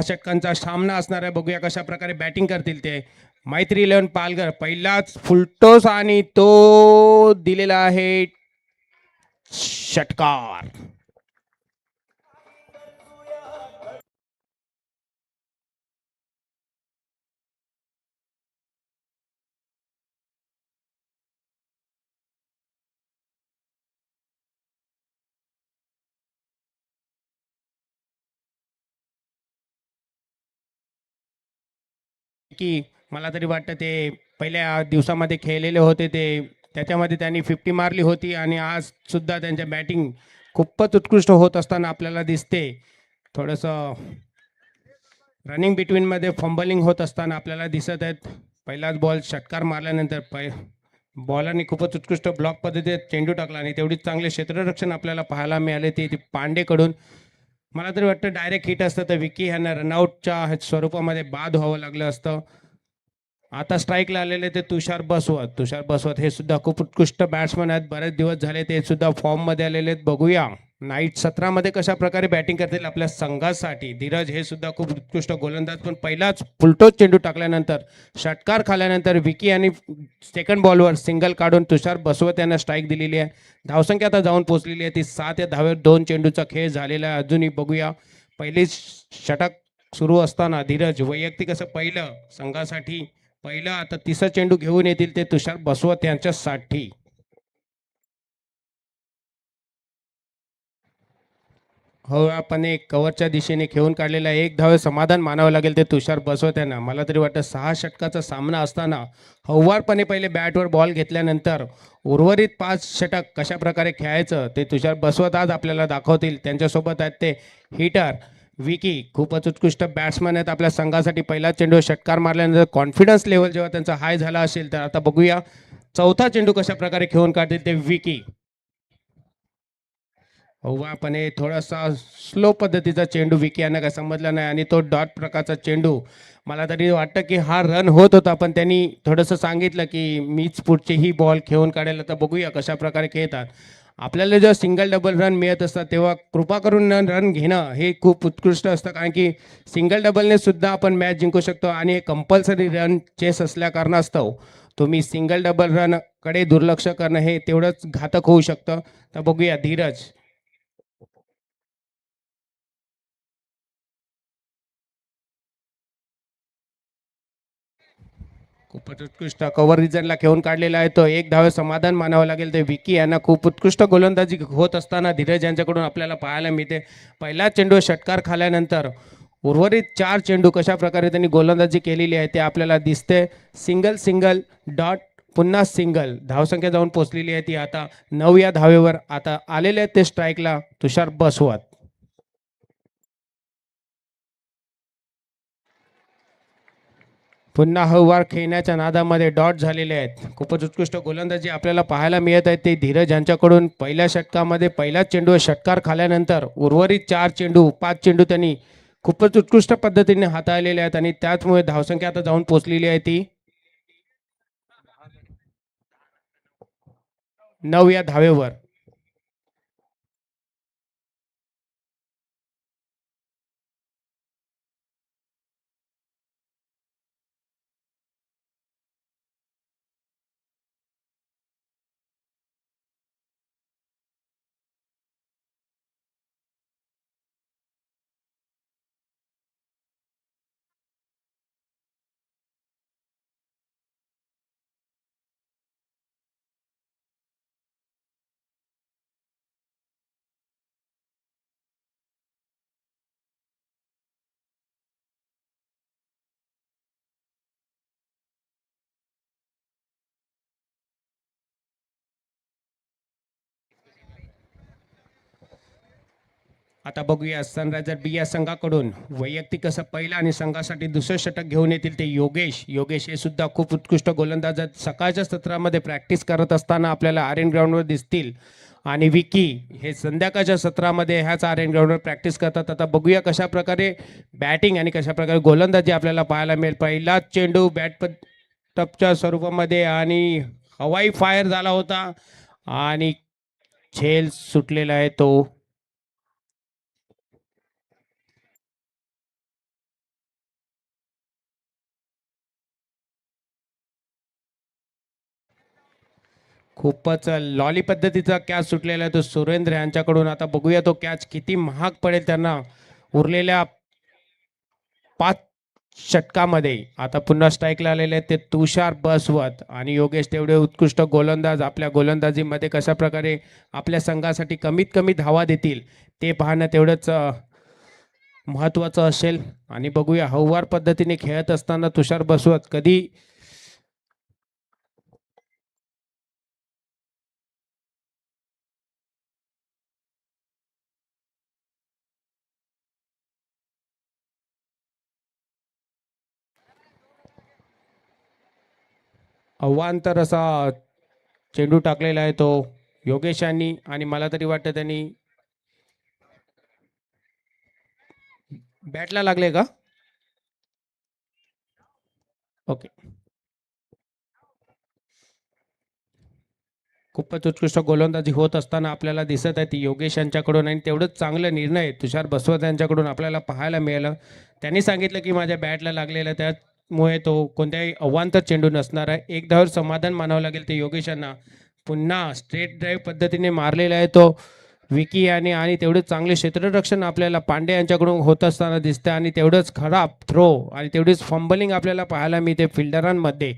षटकांचा सामना असणार आहे. बघूया कशा प्रकारे बॅटिंग करतील ते. मैत्री 11 पालघर पहिलाच फुलटॉस आणि तो दिलेला आहे षटकार. की मला तरी वाटतं ते पहिल्या दिवसामध्ये खेळलेले होते ते त्याच्यामध्ये त्यांनी 50 मारली होती आणि आज सुद्धा त्यांच्या बॅटिंग खूपच उत्कृष्ट होत असताना आपल्याला दिसते. थोडंसं रनिंग बिटवीनमध्ये फंबलिंग होत असताना आपल्याला दिसत आहेत. पहिलाच बॉल षटकार मारल्यानंतर बॉलरनी खूपच उत्कृष्ट ब्लॉक पद्धतीने चेंडू टाकला आणि तेवढीच चांगले क्षेत्ररक्षण आपल्याला पाहायला मिळाले ते पांडेकडून. मला तरी वाटतं डायरेक्ट हिट असतं तर विकी ह्यांना रनआउटच्या स्वरूपामध्ये बाद व्हावं लागलं असतं. आता स्ट्राईकला आलेले ते तुषार बसवत हे सुद्धा खूप उत्कृष्ट बॅट्समन आहेत. बरेच दिवस झाले ते सुद्धा फॉर्ममध्ये आलेले आहेत. बघूया नाईट 17 मध्ये कशा प्रकारे बॅटिंग करतील आपल्या संघासाठी. धीरज हे सुद्धा खूप उत्कृष्ट गोलंदाज पण पहिलाच फुलटॉस चेंडू टाकल्यानंतर षटकार खाल्यानंतर विकी यांनी सेकंड बॉलवर सिंगल काढून तुषार बसवत यांना स्ट्राईक दिलेली आहे. धावसंख्या आता जाऊन पोहोचलेली आहे ती 7 या धावेवर 2 चेंडूचा खेळ झालेला आहे. अजूनही बघूया पहिली षटक सुरू असताना धीरज वैयक्तिक असं पहिलं संघासाठी पहिलं आता तिसरा चेंडू घेऊन येतील ते तुषार बसवत यांच्यासाठी. हो आपण एक कव्हरच्या दिशेने खेळून काढलेला एक धावे समाधान मानावं लागेल ते तुषार बसवत यांना. मला तरी वाटतं 6 षटकाचा सामना असताना हव्वारपणे पहिले बॅटवर बॉल घेतल्यानंतर उर्वरित 5 षटक कशा प्रकारे खेळायचं ते तुषार बसवत आज आपल्याला दाखवतील. त्यांच्यासोबत आहेत ते हिटर विकी खूपच उत्कृष्ट बॅट्समन आहेत आपल्या संघासाठी. पहिला चेंडू षटकार मारल्यानंतर कॉन्फिडन्स लेवल जेव्हा त्यांचा हाय झाला असेल तर आता बघूया चौथा चेंडू कशा प्रकारे खेळून काढतील ते विकी. पण थोडासा स्लो पद्धतीचा चेंडू विकी यांना काय समजला नाही आणि तो डॉट प्रकारचा चेंडू मला तरी वाटतं की हा रन होत होता पण त्यांनी थोडंसं सांगितलं की मीच पुढचेही बॉल खेळून काढायला. तर बघूया कशा प्रकारे खेळतात. आपल्याला जेव्हा सिंगल डबल रन मिळत असतात तेव्हा कृपा करून रन घेणं हे खूप उत्कृष्ट असतं कारण की सिंगल डबलने सुद्धा आपण मॅच जिंकू शकतो आणि हे कंपल्सरी रन चेस असल्या कारणास्तव तुम्ही सिंगल डबल रनकडे दुर्लक्ष करणं हे तेवढंच घातक होऊ शकतं. तर बघूया धीरज खूपच उत्कृष्ट कव्हर रिजनला खेळून काढलेला आहे तो एक धावे समाधान मानावं लागेल. ते विकी यांना खूप उत्कृष्ट गोलंदाजी होत असताना धीरज यांच्याकडून आपल्याला पाहायला मिळते. पहिला चेंडू षटकार खाल्यानंतर उर्वरित 4 चेंडू कशा प्रकारे त्यांनी गोलंदाजी केलेली आहे ते आपल्याला दिसते. सिंगल सिंगल डॉट पुन्हा सिंगल धावसंख्या जाऊन पोचलेली आहे ती आता 9 या धावेवर आता आलेले आहेत ते स्ट्राईकला तुषार बसवत. पुन्हा हळूवार खेळण्याच्या नादामध्ये डॉट झालेले आहेत. खूपच उत्कृष्ट गोलंदाजी आपल्याला पाहायला मिळत आहे ते धीरज यांच्याकडून. पहिल्या षटकामध्ये पहिल्याच चेंडू षटकार खाल्यानंतर उर्वरित 4 चेंडू 5 चेंडू त्यांनी खूपच उत्कृष्ट पद्धतीने हाताळलेले आहेत आणि त्याचमुळे धावसंख्या आता जाऊन पोहोचलेली आहे ती 9 या धावेवर. आता बघूया सनरायझर बी या संघाकडून वैयक्तिक असं पहिलं आणि संघासाठी दुसरं षटक घेऊन येतील ते योगेश हे सुद्धा खूप उत्कृष्ट गोलंदाज आहेत. सकाळच्या सत्रामध्ये प्रॅक्टिस करत असताना आपल्याला आर्यन ग्राउंडवर दिसतील आणि विकी हे संध्याकाळच्या सत्रामध्ये ह्याच आर्यन ग्राउंडवर प्रॅक्टिस करतात. आता बघूया कशा प्रकारे बॅटिंग आणि कशा प्रकारे गोलंदाजी आपल्याला पाहायला मिळेल. पहिलाच चेंडू बॅट टपच्या स्वरूपामध्ये आणि हवाई फायर झाला होता आणि झेल सुटलेला आहे तो खूपच लॉली पद्धतीचा कॅच सुटलेला आहे तो सुरेंद्र यांच्याकडून. आता बघूया तो कॅच किती महाग पडेल त्यांना उरलेल्या 5 षटकामध्ये. आता पुन्हा स्ट्राईकला आलेले आहेत ते तुषार बसवत आणि योगेश तेवढे उत्कृष्ट गोलंदाज आपल्या गोलंदाजीमध्ये कशा प्रकारे आपल्या संघासाठी कमीत कमी धावा देतील ते पाहणं तेवढंच महत्त्वाचं असेल. आणि बघूया हौवार पद्धतीने खेळत असताना तुषार बसवत कधी अवांतर असा चेंडू टाकलेला आहे तो योगेशांनी. आणि मला तरी वाटतं त्यांनी बॅटला लागले का? ओके. खूपच उत्कृष्ट गोलंदाजी होत असताना आपल्याला दिसत आहे ती योगेश यांच्याकडून. आणि तेवढंच चांगला निर्णय तुषार बसवत यांच्याकडून आपल्याला पाहायला मिळालं. त्यांनी सांगितलं की माझ्या बॅटला लागलेलं त्यामुळे तो कोणत्याही अवांतर चेंडू नसणार आहे. एक धावावर समाधान मानावं लागेल ते योगेश यांना. पुन्हा स्ट्रेट ड्राईव्ह पद्धतीने मारलेला आहे तो विकी याने. आणि तेवढेच चांगले क्षेत्ररक्षण आपल्याला पांडे यांच्याकडून होत असताना दिसतं. आणि तेवढंच खराब थ्रो आणि तेवढीच फंबलिंग आपल्याला पाहायला मिळते फिल्डरांमध्ये.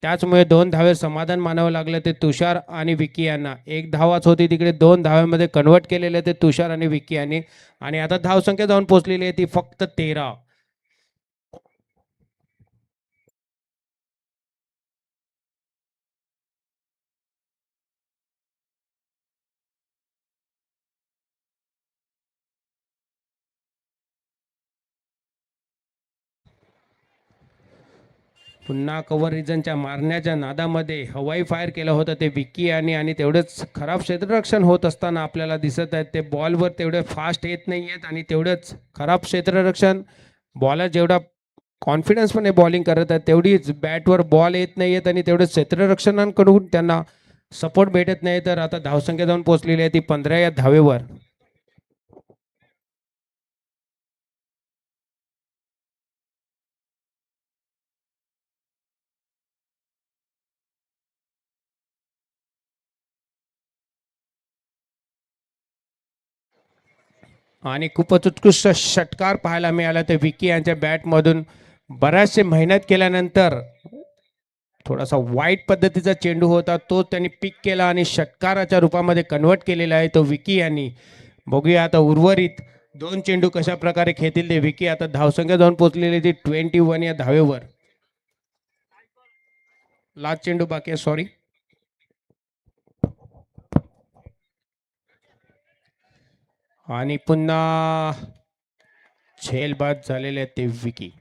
त्याचमुळे 2 धावेवर समाधान मानावं लागलं ते तुषार आणि विकी यांना. 1 धावाच होती तिकडे 2 धाव्यामध्ये कन्वर्ट केलेले ते तुषार आणि विकी यांनी. आणि आता धावसंख्या जाऊन पोहोचलेली आहे ती फक्त 13. पुन्हा कव्हर रिजनच्या मारण्याच्या नादामध्ये हवाई फायर केलं होतं ते विकी यांनी. आणि तेवढंच खराब क्षेत्ररक्षण होत असताना आपल्याला दिसत आहेत ते बॉलवर तेवढे फास्ट येत नाही आहेत. आणि तेवढंच खराब क्षेत्ररक्षण बॉलर जेवढा कॉन्फिडन्सपणे बॉलिंग करत आहेत तेवढीच बॅटवर बॉल येत नाही आहेत. आणि तेवढंच क्षेत्ररक्षणांकडून त्यांना सपोर्ट भेटत नाही. तर आता धावसंख्या जाऊन पोहोचलेली आहे ती 15 या धावेवर. आणि खूपच उत्कृष्ट षटकार पाहायला मिळाला ते विकी यांच्या बॅटमधून. बऱ्याचशे मेहनत केल्यानंतर थोडासा वाईट पद्धतीचा चेंडू होता तो त्यांनी पिक केला आणि षटकाराच्या रूपामध्ये कन्वर्ट केलेला आहे तो विकी यांनी. बघूया आता उर्वरित 2 चेंडू कशा प्रकारे खेळतील ते विकी. आता धावसंख्या जाऊन पोहोचलेली ती 21 या धावेवर. लास्ट चेंडू बाकी आहे, सॉरी. आणि पुन्हा झेलबाद झालेले आहेत ते विकी.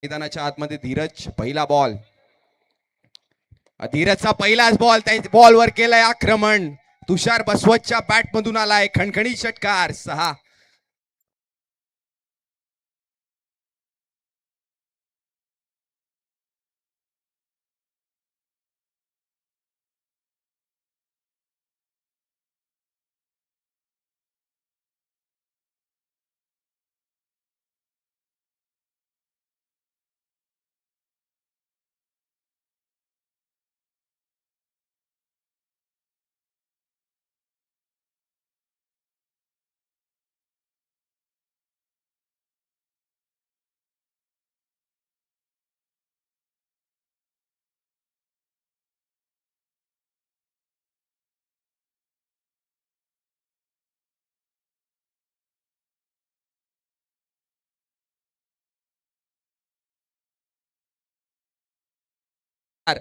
मैदानाच्या आतमध्ये धीरज पहिला बॉल. धीरजचा पहिलाच बॉल त्या बॉलवर केलाय आक्रमण. तुषार बसवतच्या बॅट मधून आलाय खणखणी षटकार 6.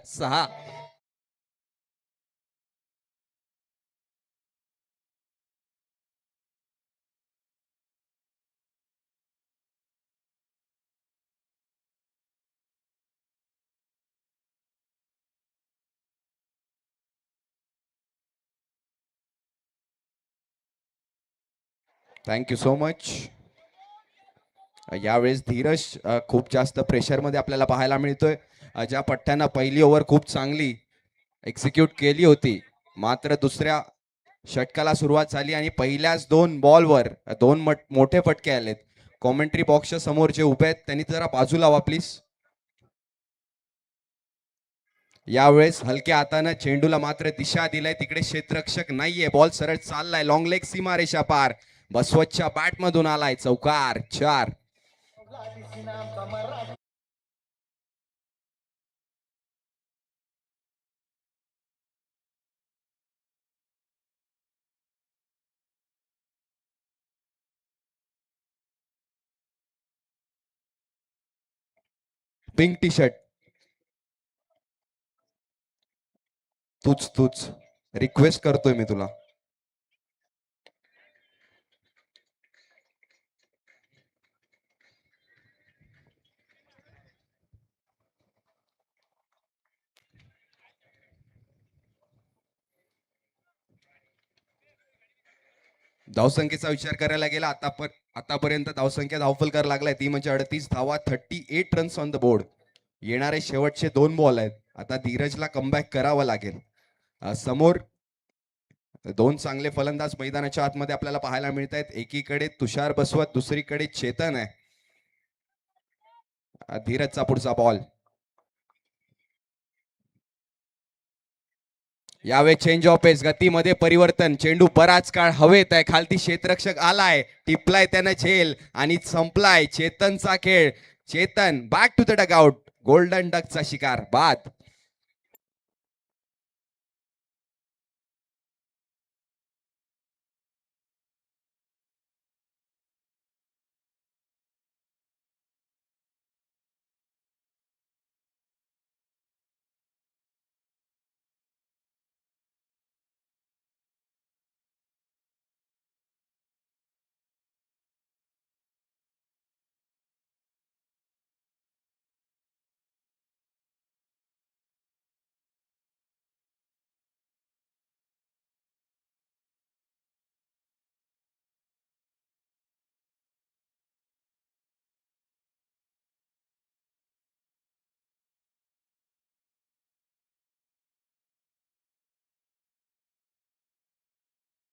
6. Thank you so much. यावेळेस धीरज खूप जास्त प्रेशरमध्ये आपल्याला पाहायला मिळतोय. ज्या पट्ट्यांना पहिली ओव्हर खूप चांगली एक्झिक्यूट केली होती, मात्र दुसऱ्या षटकाला सुरुवात झाली आणि पहिल्याच 2 बॉलवर 2 मोठे फटके आलेत. कॉमेंट्री बॉक्सच्या समोर जे उभे आहेत त्यांनी जरा बाजूला व्हा प्लीज. यावेळेस हलक्या हातानं चेंडूला मात्र दिशा दिलाय, तिकडे क्षेत्ररक्षक नाहीये. बॉल सरळ चाललाय, लॉंग लेग सीमारेषा पार. बसवतच्या बॅट मधून आलाय चौकार. 4. Pink T shirt. तूच रिक्वेस्ट करतोय मी तुला. धावसंख्येचा विचार करायला गेला आतापर्यंत धावसंख्या धावफलकर लागलाय ती म्हणजे 38 धावा, 38 रन्स ऑन द बोर्ड. येणारे शेवटचे 2 बॉल आहेत. आता धीरजला कमबॅक करावं लागेल. समोर 2 चांगले फलंदाज मैदानाच्या आतमध्ये आपल्याला पाहायला मिळत आहेत. एकीकडे तुषार बसवत, दुसरीकडे चेतन आहे. धीरजचा पुढचा बॉल. यावेळी चेंज ऑफ पेस, गतीमध्ये परिवर्तन. चेंडू बराच काळ हवेत आहे, खालती क्षेत्ररक्षक आलाय, टिपलाय त्यानं झेल आणि संपलाय चेतनचा खेळ. Chetan back to the dugout. Golden डकचा शिकार बाद.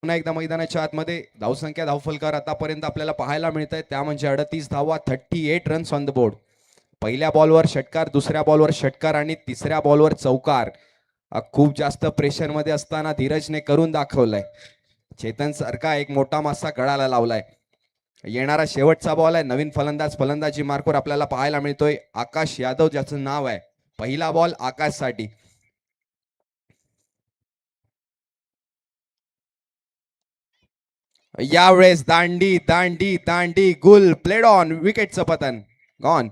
पुन्हा एकदा मैदानाच्या आतमध्ये धावसंख्या धावफलकार आतापर्यंत आपल्याला पाहायला मिळत आहे, त्या म्हणजे 38 धावा, 38 रन्स ऑन द बोर्ड. पहिल्या बॉलवर षटकार, दुसऱ्या बॉलवर षटकार आणि तिसऱ्या बॉलवर चौकार. खूप जास्त प्रेशर मध्ये असताना धीरजने करून दाखवलंय. चेतन सारखा एक मोठा मासा गळाला लावलाय. येणारा शेवटचा बॉल आहे. नवीन फलंदाजी मार्कवर आपल्याला पाहायला मिळतोय आकाश यादव, ज्याचं नाव आहे. पहिला बॉल आकाशसाठी. यावेळेस दांडी दांडी दांडी गुल, प्लेड ऑन. विकेटचं पतन, गॉन.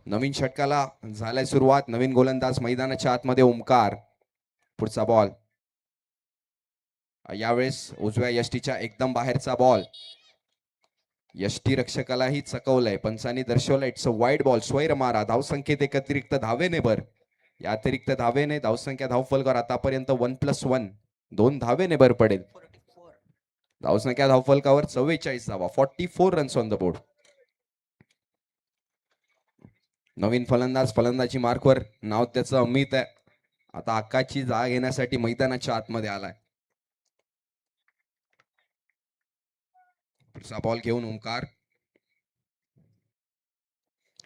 नवीन षटकाला झालाय सुरुवात. नवीन गोलंदाज मैदानाच्या आतमध्ये ओमकार. पुढचा बॉल. यावेळेस उजव्या यष्टीच्या एकदम बाहेरचा बॉल. यष्टी रक्षकालाही चकवलंय. पंचांनी दर्शवलंय इट्स अ वाईड बॉल. स्वैर मारा. धावसंख्येत एक अतिरिक्त धावेने भर. या अतिरिक्त धावेने धावसंख्या धावफलकावर आतापर्यंत 1+1 2 धावेने भर पडेल. धावसंख्या धावफलकावर 44 धावा. 44 रन्स ऑन द बोर्ड. नवीन फलंदाजी मार्कवर नाव त्याचं अमित आहे. आता हक्काची जागा घेण्यासाठी मैदानाच्या आतमध्ये आलाय. पुढचा बॉल घेऊन ओंकार.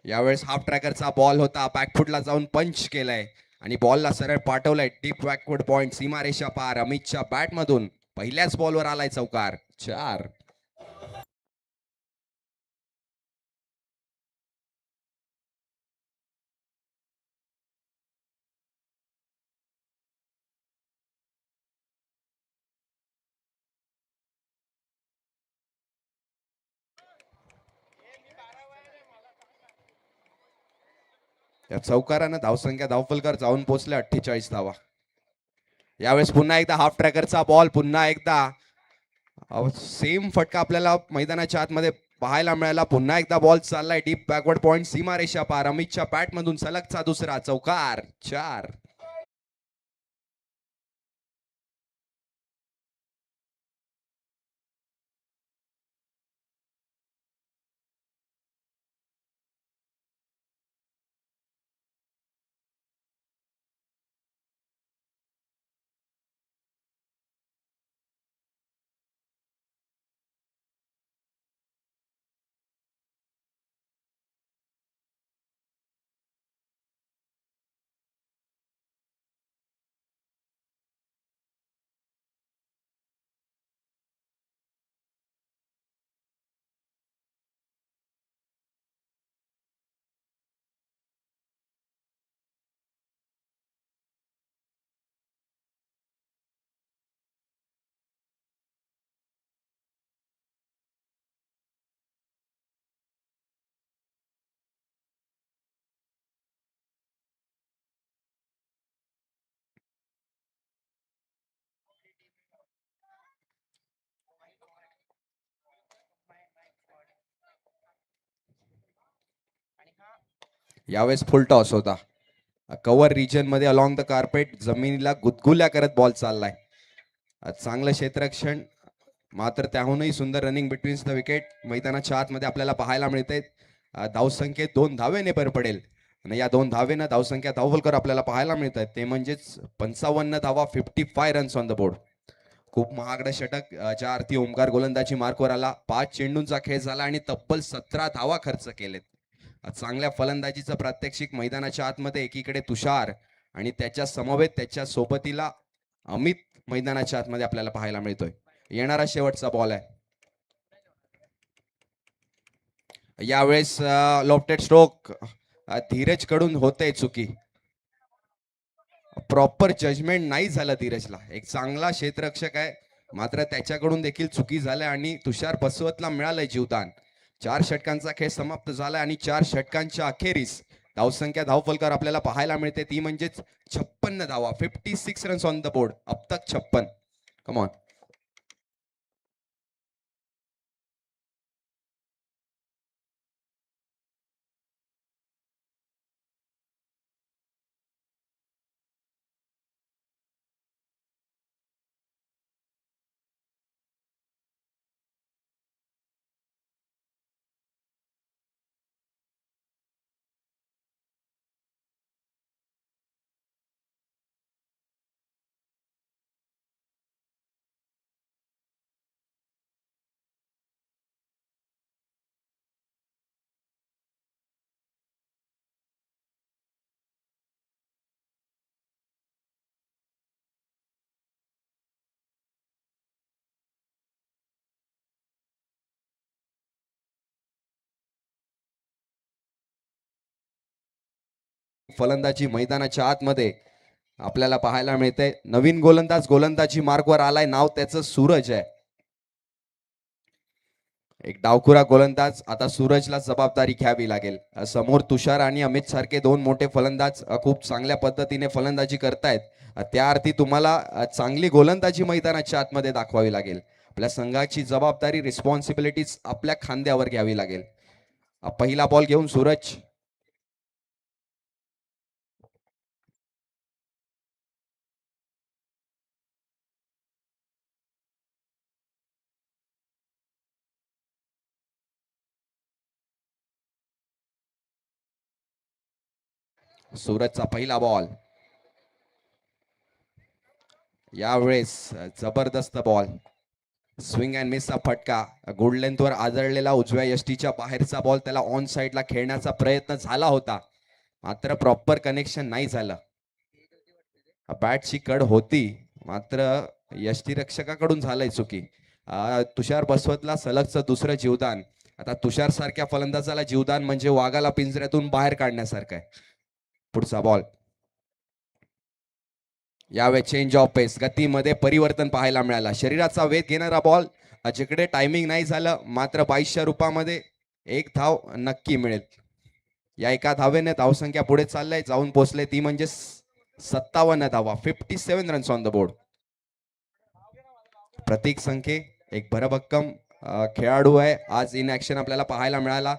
यावेळेस हाफ ट्रॅकरचा बॉल होता. बॅकफुटला जाऊन पंच केलाय आणि बॉलला सरळ पाठवलाय डीप बॅकवर्ड पॉइंट. सीमारेषा पार. अमितच्या बॅट मधून पहिल्याच बॉलवर आलाय चौकार. 4. या चौकारानं धावसंख्या धावफलकार जाऊन पोहोचले 48 धावा. यावेळेस पुन्हा एकदा हाफ ट्रॅकरचा बॉल. पुन्हा एकदा सेम फटका आपल्याला मैदानाच्या आतमध्ये पाहायला मिळाला. पुन्हा एकदा बॉल चाललाय डीप बॅकवर्ड पॉइंट. सीमारेषा पार. अमितच्या बॅट मधून सलगचा दुसरा चौकार. 4. यावेळेस फुल टॉस होता. कव्हर रिजन मध्ये अलॉंग द कार्पेट जमिनीला गुदगुल्या करत बॉल चाललाय. चांगलं क्षेत्ररक्षण मात्र त्याहूनही सुंदर रनिंग बिटवीन द विकेट मैदानाच्या आतमध्ये आपल्याला पाहायला मिळते. धावसंख्येत 2 धावेने भर पडेल आणि या 2 धावेनं धावसंख्या धावफलकर आपल्याला पाहायला मिळत आहेत ते म्हणजेच 55 धावा. 55 रन्स ऑन द बोर्ड. खूप महागडं षटक ज्या अर्थी ओमकार गोलंदाजी मार्कवर आला. 5 चेंडूंचा खेळ झाला आणि तब्बल 17 धावा खर्च केलेत. चांगल्या फलंदाजीचं प्रात्यक्षिक मैदानाच्या आतमध्ये एकीकडे तुषार आणि त्याच्या समवेत त्याच्या सोबतीला अमित मैदानाच्या आतमध्ये आपल्याला पाहायला मिळतोय. येणारा शेवटचा बॉल आहे. यावेळेस लॉफ्टेड स्ट्रोक. धीरज कडून होते चुकी. प्रॉपर जजमेंट नाही झालं धीरजला. एक चांगला क्षेत्ररक्षक आहे मात्र त्याच्याकडून देखील चुकी झाल्या आणि तुषार बसवतला मिळालंय जीवदान. 4 षटकांचा खेळ समाप्त झाला आणि 4 षटकांच्या अखेरीस धावसंख्या धावफलकार आपल्याला पाहायला मिळते ती म्हणजेच 56 धावा. 56 रन्स ऑन द बोर्ड. अब तक 56. Come on. फलंदाजी मैदानाच्या आतमध्ये आपल्याला पाहायला मिळते. नवीन गोलंदाजी मार्कवर आलाय. नाव त्याचं सूरज आहे. एक डावखुरा गोलंदाज आता सूरजला जबाबदारी घ्यावी लागेल. समोर तुषार आणि अमित सारखे दोन मोठे फलंदाज खूप चांगल्या पद्धतीने फलंदाजी करतायत. त्या अर्थी तुम्हाला चांगली गोलंदाजी मैदानाच्या आतमध्ये दाखवावी लागेल. आपल्या संघाची जबाबदारी रिस्पॉन्सिबिलिटीज आपल्या खांद्यावर घ्यावी लागेल. पहिला बॉल घेऊन सूरज. सूरजचा पहिला बॉल. यावेळेस जबरदस्त बॉल. स्विंग अँड मिसचा फटका. गुड लेंथवर आदळलेला उजव्या यष्टीच्या बाहेरचा बॉल. त्याला ऑन साईडला खेळण्याचा प्रयत्न झाला होता, मात्र प्रॉपर कनेक्शन नाही झालं. बॅटची कड होती, मात्र यष्टीरक्षकाकडून झालंय चुकी. तुषार बसवतला सलगचं दुसरं जीवदान. आता तुषार सारख्या फलंदाजाला जीवदान म्हणजे वाघाला पिंजऱ्यातून बाहेर काढण्यासारखं आहे. पुढचा बॉल. यावेळी चेंज ऑफ पेस, गतीमध्ये परिवर्तन पाहायला मिळाला. शरीराचा वेध घेणारा बॉल. जिकडे टायमिंग नाही झालं, मात्र 22च्या रूपामध्ये एक धाव नक्की मिळेल. या एका धावेने धावसंख्या पुढे चाललंय, जाऊन पोहोचले ती म्हणजे 57 धावा. 57 रन्स ऑन द बोर्ड. प्रतीक संख्ये एक भरभक्कम खेळाडू आहे. आज इन ऍक्शन आपल्याला पाहायला मिळाला.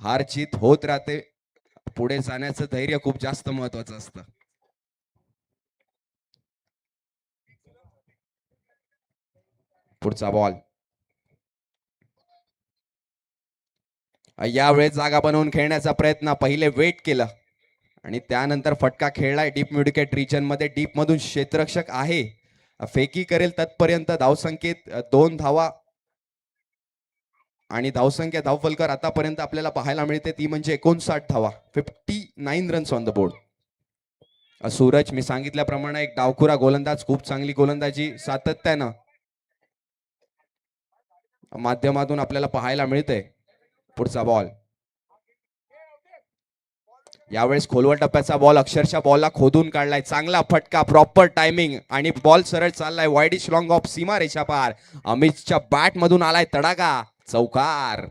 हार जीत होत राहते, पुढे जाण्याचं धैर्य खूप जास्त महत्वाचं असतं. पुढचा बॉल. यावेळेस जागा बनवून खेळण्याचा प्रयत्न. पहिले वेट केलं आणि त्यानंतर फटका खेळलाय डीप मिडविकेट रिजन मध्ये. डीप मधून क्षेत्ररक्षक आहे, फेकी करेल तत्पर्यंत धावसंख्येत 2 धावा आणि धावसंख्या धावफलकर आतापर्यंत आपल्याला पाहायला मिळते ती म्हणजे 59 धावा. 59 runs on the board. Suraj, मी सांगितल्याप्रमाणे एक डावखुरा गोलंदाज, खूप चांगली गोलंदाजी सातत्यानं माध्यमातून आपल्याला पाहायला मिळते. पुढचा बॉल. यावेळेस खोलवर टप्प्याचा बॉल. अक्षरशः बॉलला खोदून काढलाय. चांगला फटका, प्रॉपर टायमिंग आणि बॉल सरळ चाललाय वाईडिश लॉंग ऑफ सीमा रेषा पार. अमितच्या बॅट मधून आलाय तडाखा, चौकार.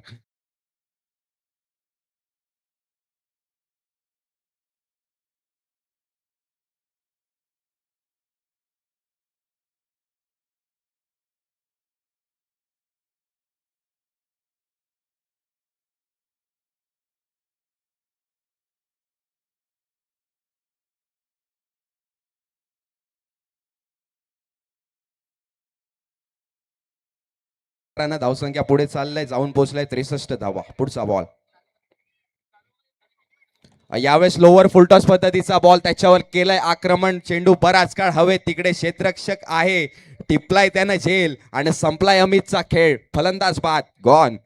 धावसंख्या पुढे चाललंय, जाऊन पोहोचलाय 63 धावा. पुढचा बॉल. यावेळेस लोअर फुलटॉस पद्धतीचा बॉल. त्याच्यावर केलंय आक्रमण. चेंडू बराच काळ हवेत. तिकडे क्षेत्ररक्षक आहे, टिपलाय त्यानं झेल आणि संपलाय अमितचा खेळ. फलंदाज बाद, गॉन.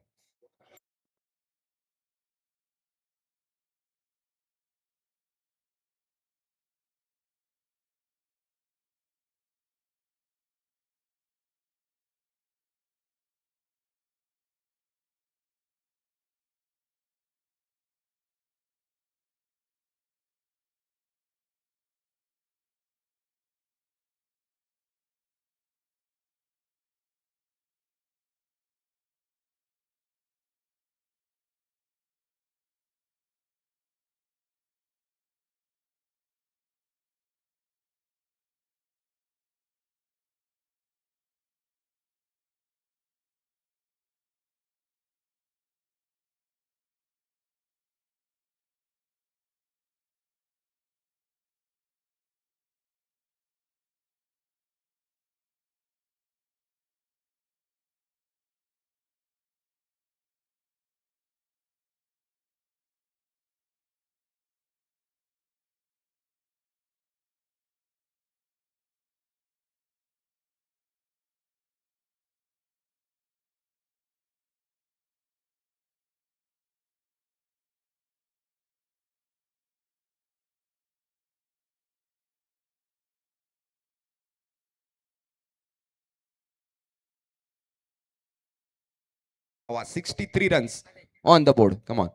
वा 63 runs on the board. Come on.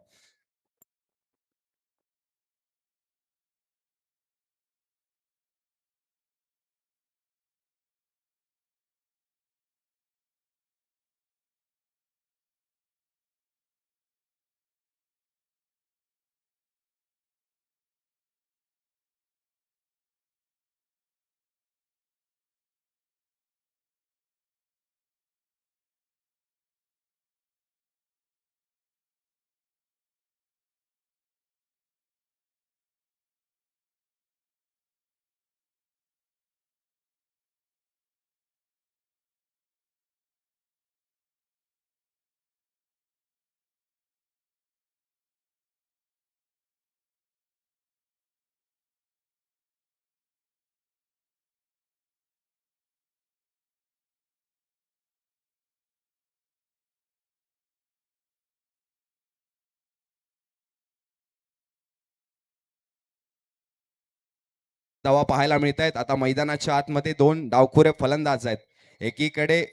धावा पाहायला मिळत आहेत. आता मैदानाच्या आतमध्ये दोन डावखुरे फलंदाज आहेत. एकीकडे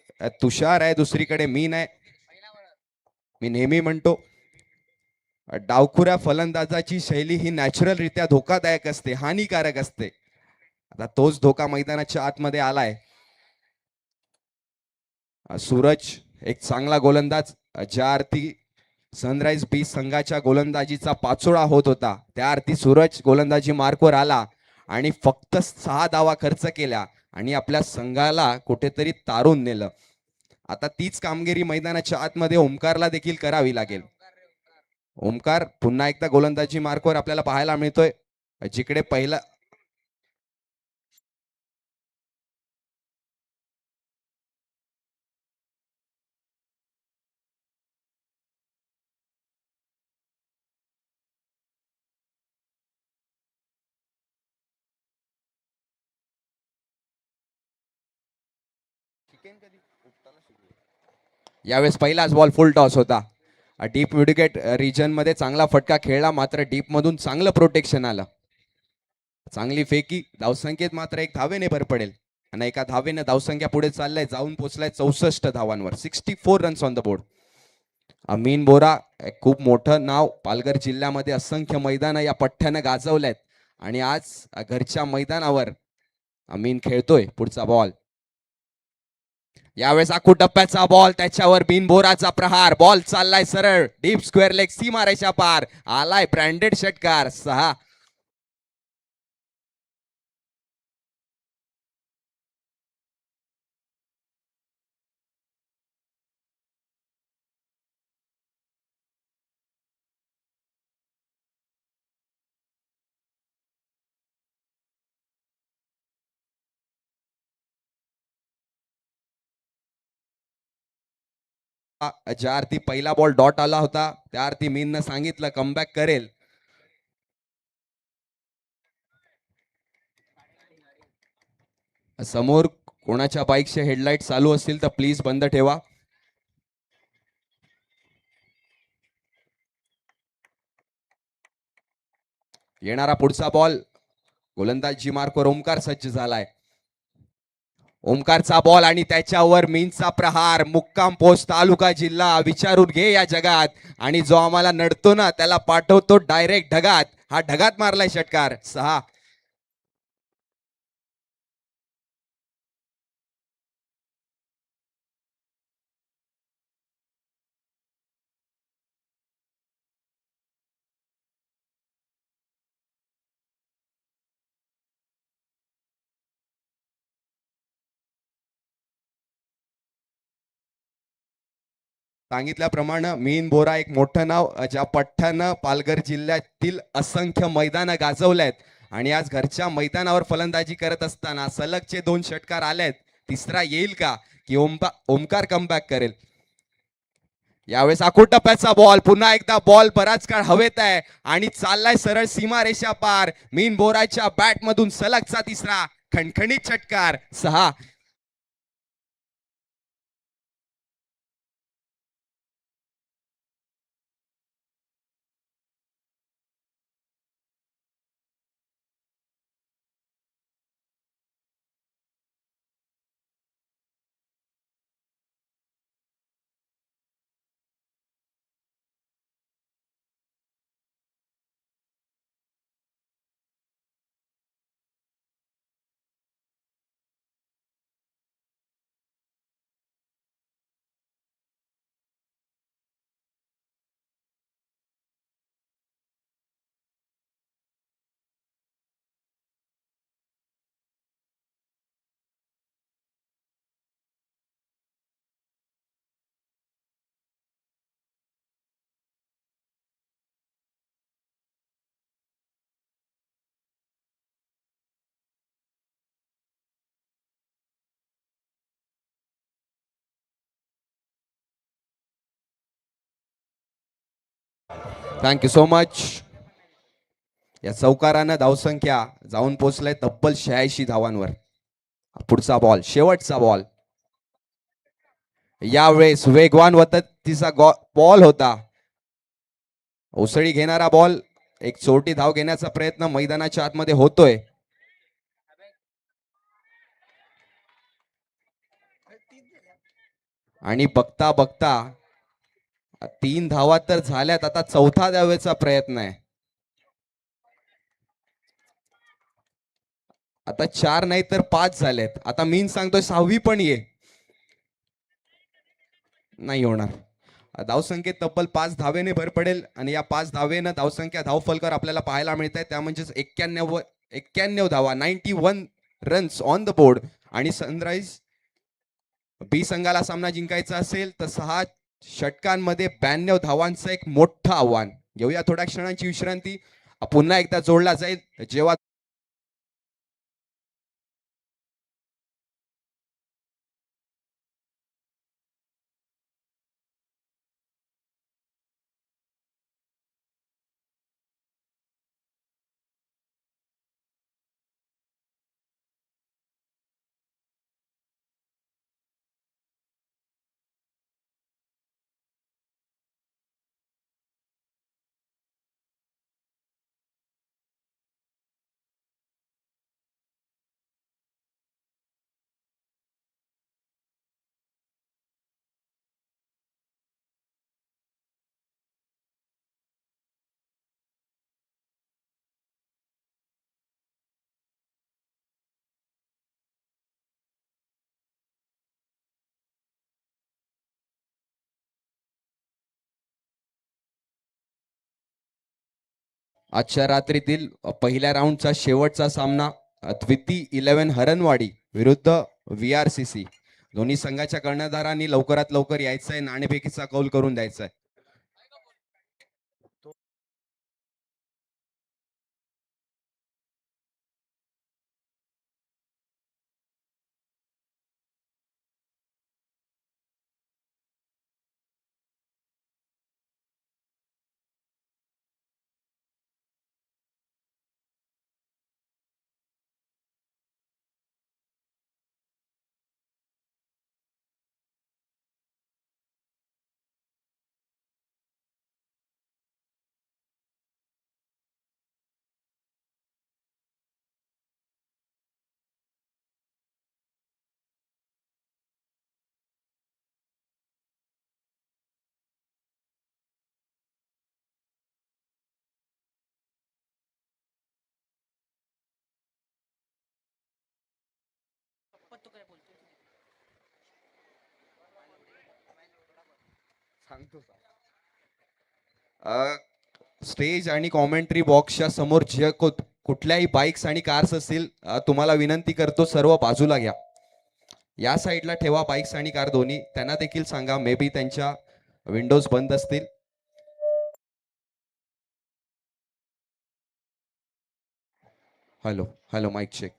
तुषार आहे, दुसरीकडे मीन आहे. मी नेहमी म्हणतो डावखुऱ्या फलंदाजाची शैली ही नॅचरल रित्या धोकादायक असते, हानिकारक असते. आता तोच धोका मैदानाच्या आतमध्ये आलाय. सूरज एक चांगला गोलंदाज, ज्या अर्थी सनराइज बी संघाच्या गोलंदाजीचा पाचोळा होत होता त्या अर्थी सूरज गोलंदाजी मार्कवर आला आणि फक्त 6 धावा खर्च केल्या आणि आपल्या संघाला कुठेतरी तारून नेलं. आता तीच कामगिरी मैदानाच्या आतमध्ये ओमकारला देखील करावी लागेल. ओमकार पुन्हा एकदा गोलंदाजी मार्कवर आपल्याला पाहायला मिळतोय. जिकडे पहिला यावेळेस पहिलाच बॉल फुल टॉस होता. डीप मिडविकेट रिजन मध्ये चांगला फटका खेळला, मात्र डीप मधून चांगलं प्रोटेक्शन आलं. चांगली फेकी. धावसंख्येत मात्र 1 धावेने भर पडेल आणि एका धावेने धावसंख्या पुढे चाललाय, जाऊन पोहोचलाय 64 धावांवर. 64 runs on the board. Amin Bora खूप मोठं नाव, पालघर जिल्ह्यामध्ये असंख्य मैदान या पठ्ठ्यानं गाजवल्यात आणि आज घरच्या मैदानावर अमीन खेळतोय. पुढचा बॉल, यावेळेस आखू टप्प्याचा बॉल, त्याच्यावर बिनबोराचा प्रहार. बॉल चाललाय सरळ डीप स्क्वेअर लेग, सीमा रेषा पार. आलाय ब्रँडेड षटकार. 6. ज्या अर्थी पहिला बॉल डॉट आला होता त्या अर्थी मीननं सांगितलं कमबॅक करेल. समोर कोणाच्या बाईकचे हेडलाईट चालू असतील तर प्लीज बंद ठेवा. येणारा पुढचा बॉल, गोलंदाजी मार्कवर ओमकार सज्ज झालाय. ओमकारचा बॉल आणि त्याच्यावर मीनचा प्रहार. मुक्काम पोस्ट, तालुका जिल्हा, विचारून घे या जगात. आणि जो आम्हाला नडतो ना त्याला पाठवतो डायरेक्ट ढगात. हा ढगात मारलाय षटकार. 6. सांगितल्याप्रमाणे मीन बोरा एक मोठं नाव, ज्या पठ्ठ्यानं पालघर जिल्ह्यातील असंख्य मैदानं गाजवल्यात आणि आज घरच्या मैदानावर फलंदाजी करत असताना सलगचे 2 षटकार आलेत. तिसरा येईल का की ओमकार कमबॅक करेल. यावेळेस आखू टप्प्याचा बॉल, पुन्हा एकदा बॉल बराच काळ हवेत आहे आणि चाललाय सरळ सीमा रेषा पार. मीन बोराच्या बॅट मधून सलगचा तिसरा खणखणीत षटकार. 6. Thank you so much. या चौकारानं धावसंख्या जाऊन पोहोचलाय तब्बल 86 धावांवर. पुढचा बॉल, शेवटचा बॉल. यावेळेस वेगवान वततीचा बॉल होता. उसळी घेणारा बॉल. एक चोरटी धाव घेण्याचा प्रयत्न मैदानाच्या आतमध्ये होतोय. आणि बघता बघता 3 धावा तर झाल्यात, आता चौथा धावेचा प्रयत्न आहे. आता 4 नाही तर 5 झालेत. आता मीन सांगतोय 6वी पण ये. नाही होणार. धावसंख्येत तब्बल 5 धावेने भर पडेल आणि या 5 धावेनं धावसंख्या धावफलकावर आपल्याला पाहायला मिळत आहे, त्या म्हणजेच 91 धावा, 91 रन्स ऑन द बोर्ड. आणि सनराइज बी संघाला सामना जिंकायचा असेल तर 6 षटकांमध्ये 92 धावांचं एक मोठं आव्हान. घेऊया थोड्या क्षणांची विश्रांती. पुन्हा एकदा जोडला जाईल जेव्हा आजच्या रात्रीतील पहिल्या राऊंडचा शेवटचा सामना द्विती 11 हरणवाडी विरुद्ध VRCC. दोन्ही संघाच्या कर्णधारांनी लवकरात लवकर यायचंय, नाणेफेकीचा कौल करून द्यायचा आहे. स्टेज आणि कॉमेंट्री बॉक्सच्या समोर जे कुठल्याही बाईक्स आणि कार्स असतील, तुम्हाला विनंती करतो सर्व बाजूला घ्या. या साईडला ठेवा बाईक्स आणि कार दोन्ही. त्यांना देखील सांगा, मे बी त्यांच्या विंडोज बंद असतील. Hello hello, mic check.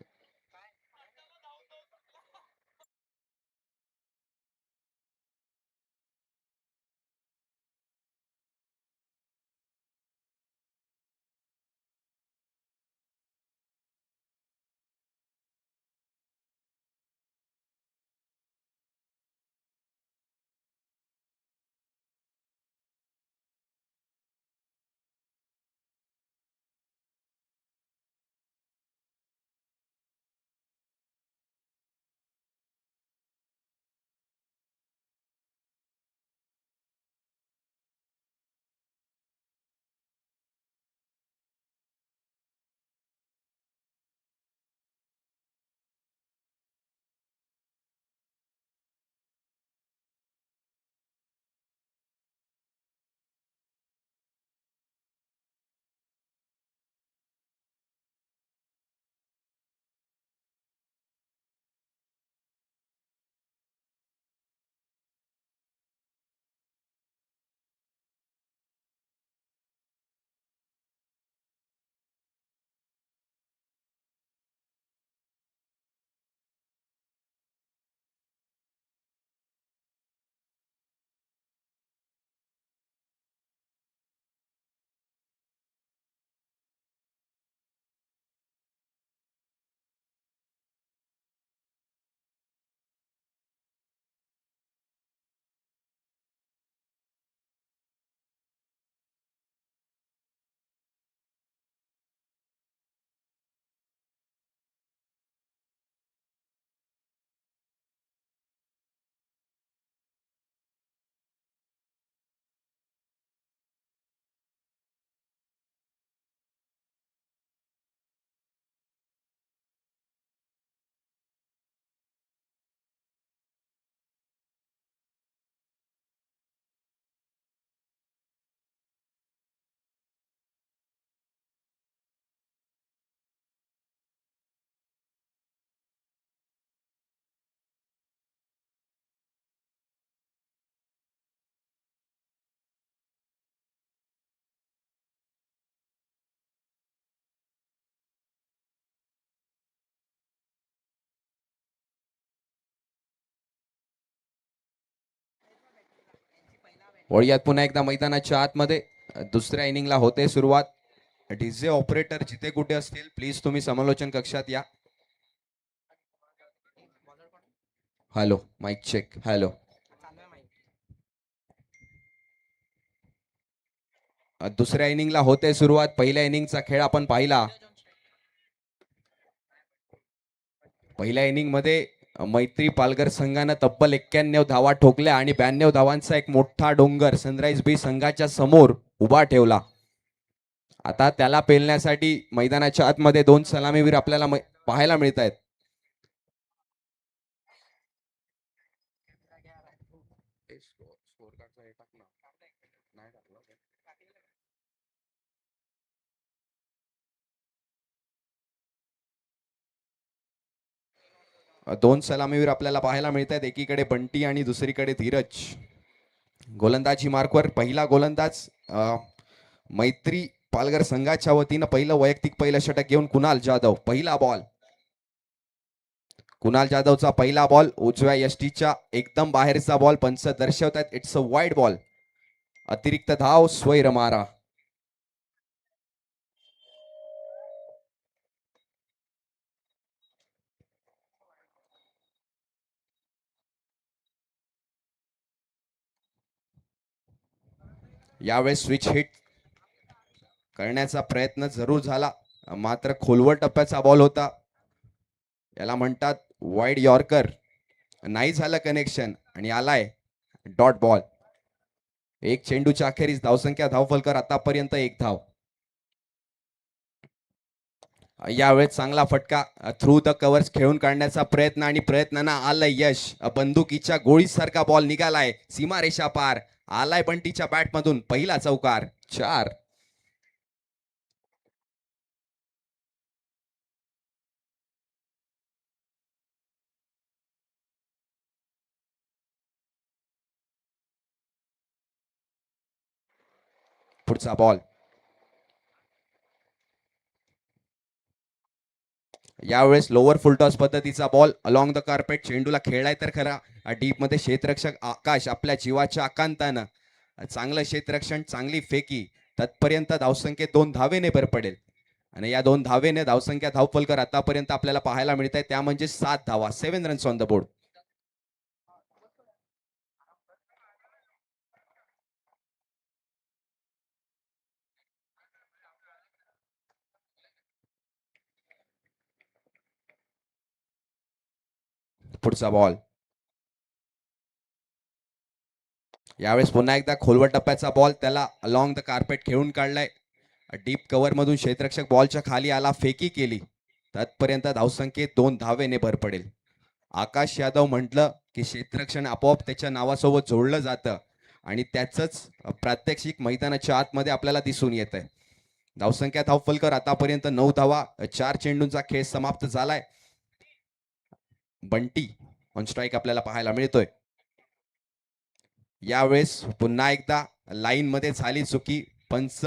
वळूयात पुन्हा एकदा मैदानाच्या आतमध्ये. दुसऱ्या इनिंगला होते सुरुवात. डीजे ऑपरेटर जिथे कुठे असतील प्लीज तुम्ही समालोचन कक्षात या. Hello, mic check. हॅलो. दुसऱ्या इनिंगला होते सुरुवात. पहिल्या इनिंगचा खेळ आपण पाहिला. पहिल्या इनिंग मध्ये मैत्री पालघर संघानं तब्बल 91 धावा ठोकल्या आणि 92 धावांचा एक मोठा डोंगर सनराइज बी संघाच्या समोर उभा ठेवला. आता त्याला पेलण्यासाठी मैदानाच्या आतमध्ये दोन सलामीवीर आपल्याला पाहायला मिळत आहेत. दोन सलामीवीर आपल्याला पाहायला मिळत आहेत. एकीकडे बंटी आणि दुसरीकडे धीरज. गोलंदाजी मार्कवर पहिला गोलंदाज मैत्री पालघर संघाच्या वतीनं पहिलं षटक घेऊन कुणाल जाधव. पहिला बॉल. कुणाल जाधवचा पहिला बॉल उजव्या यष्टीच्या एकदम बाहेरचा बॉल. पंच दर्शवतात इट्स अ वाईड बॉल. अतिरिक्त धाव स्वैर मारा. यावेळेस स्विच हिट करण्याचा प्रयत्न जरूर झाला, मात्र खोलवर टप्प्याचा बॉल होता. याला म्हणतात वाईड यॉर्कर. नाही झालं कनेक्शन आणि आलाय डॉट बॉल. एक चेंडूच्या अखेरीस धावसंख्या धावफलकर आतापर्यंत 1 धाव. यावेळेस चांगला फटका थ्रू द कव्हर्स खेळून काढण्याचा प्रयत्न आणि प्रयत्नांना आलं यश. बंदुकीच्या गोळीसारखा बॉल निघालाय सीमारेषा पार. आलाय बंटीच्या बॅटमधून पहिला चौकार. 4. पुढचा बॉल. यावेळेस लोअर फुलटॉस पद्धतीचा बॉल अलॉंग द कार्पेट. चेंडूला खेळलाय तर खरा डीप मध्ये. क्षेत्ररक्षक आकाश आपल्या जीवाच्या आकांतानं चांगलं क्षेत्ररक्षण, चांगली फेकी. तत्पर्यंत धावसंख्येत 2 धावेने भर पडेल आणि या 2 धावेने धावसंख्या धावफलकर आतापर्यंत आपल्याला पाहायला मिळत आहे त्या म्हणजे 7 धावा. 7 रन्स ऑन द बोर्ड. पुढचा बॉल. यावेळेस पुन्हा एकदा खोलवर टप्प्याचा बॉल. त्याला अलॉंग द कार्पेट खेळून काढलाय. डीप कव्हर मधून क्षेत्ररक्षक बॉलच्या खाली आला, फेकी केली. तत्पर्यंत धावसंख्येत 2 धावेने भर पडेल. आकाश यादव म्हटलं की क्षेत्ररक्षण आपोआप त्याच्या नावासोबत जोडलं जातं आणि त्याचंच प्रात्यक्षिक मैदानाच्या आतमध्ये आपल्याला दिसून येत आहे. धावसंख्या धावफलकर आतापर्यंत 9 धावा. 4 चेंडूंचा खेळ समाप्त झालाय. बंटी ऑन स्ट्राईक आपल्याला पाहायला मिळतोय. यावेळेस पुन्हा एकदा लाईन मध्ये झाली चुकी. पंच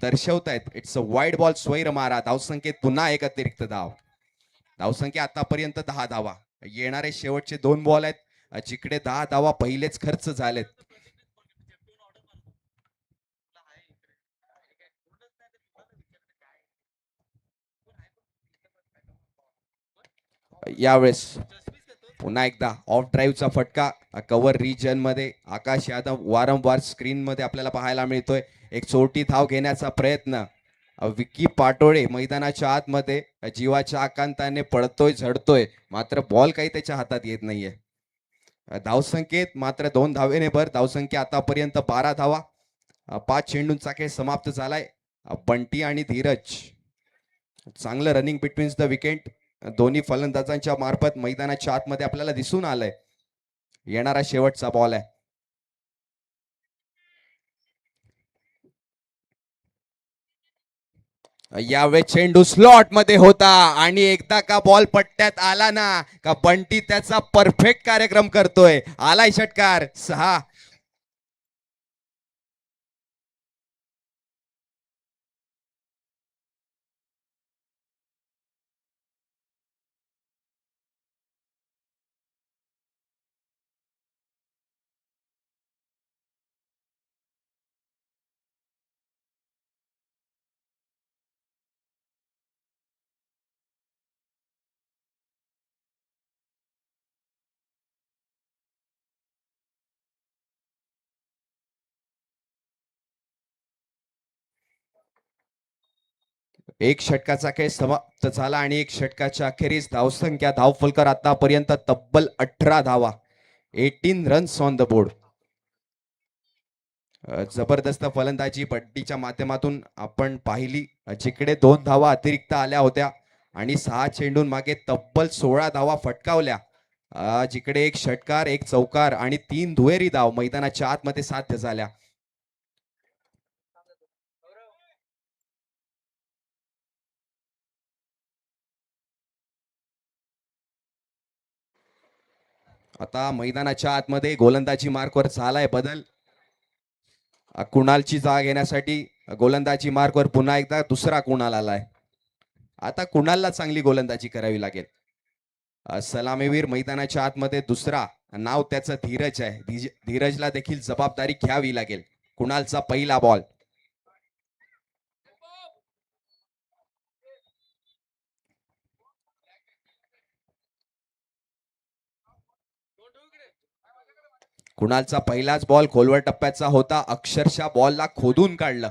दर्शवतायत इट्स अ वाईड बॉल. स्वैर मारा. धावसंख्येत पुन्हा एक अतिरिक्त धाव. धावसंख्या आतापर्यंत 10 धावा. येणारे शेवटचे 2 बॉल आहेत जिकडे 10 धावा पहिलेच खर्च झालेत. यावेळेस पुन्हा एकदा ऑफ ड्राईव्हचा फटका. कव्हर रिजन मध्ये आकाश यादव वारंवार स्क्रीन मध्ये आपल्याला पाहायला मिळतोय. एक चोरटी धाव घेण्याचा प्रयत्न. विकी पाटोळे मैदानाच्या आतमध्ये जीवाच्या आकांताने पडतोय, झडतोय, मात्र बॉल काही त्याच्या हातात येत नाहीये. धावसंख्येत मात्र 2 धावेने भर. धावसंख्या आतापर्यंत 12 धावा. 5 चेंडूंचा खेळ समाप्त झालाय. बंटी आणि धीरज चांगलं रनिंग बिटवीन द विकेट दोन्ही फलंदाजांच्या मार्फत मैदानाच्या आतमध्ये आपल्याला दिसून आलंय. येणारा शेवटचा बॉल आहे. यावेळेस चेंडू स्लॉट मध्ये होता आणि एकदा का बॉल पट्ट्यात आला ना का बंटी त्याचा परफेक्ट कार्यक्रम करतोय. आलाय षटकार. 6. एक षटकाचा खेळ समाप्त झाला आणि एक षटकाच्या अखेरीस धावसंख्या धावफलकर आतापर्यंत तब्बल 18 धावा, 18 रन्स ऑन द बोर्ड. जबरदस्त फलंदाजी बड्डीच्या माध्यमातून आपण पाहिली, जिकडे 2 धावा अतिरिक्त आल्या होत्या आणि 6 चेंडून मागे तब्बल 16 धावा फटकावल्या. जिकडे एक षटकार, एक चौकार आणि 3 दुहेरी धाव मैदानाच्या आतमध्ये साध्य झाल्या. आता मैदानाच्या आतमध्ये गोलंदाजी मार्कवर झालाय बदल. कुणालची जागा घेण्यासाठी गोलंदाजी मार्कवर पुन्हा एकदा दुसरा कुणाल आलाय. आता कुणालला चांगली गोलंदाजी करावी लागेल. सलामीवीर मैदानाच्या आतमध्ये दुसरा, नाव त्याचं धीरज आहे. धीरजला देखील जबाबदारी घ्यावी लागेल. कुणालचा पहिला बॉल. कुणालचा पहिलाच बॉल खोलवर टप्प्याचा होता. अक्षरशः बॉलला खोदून काढलं.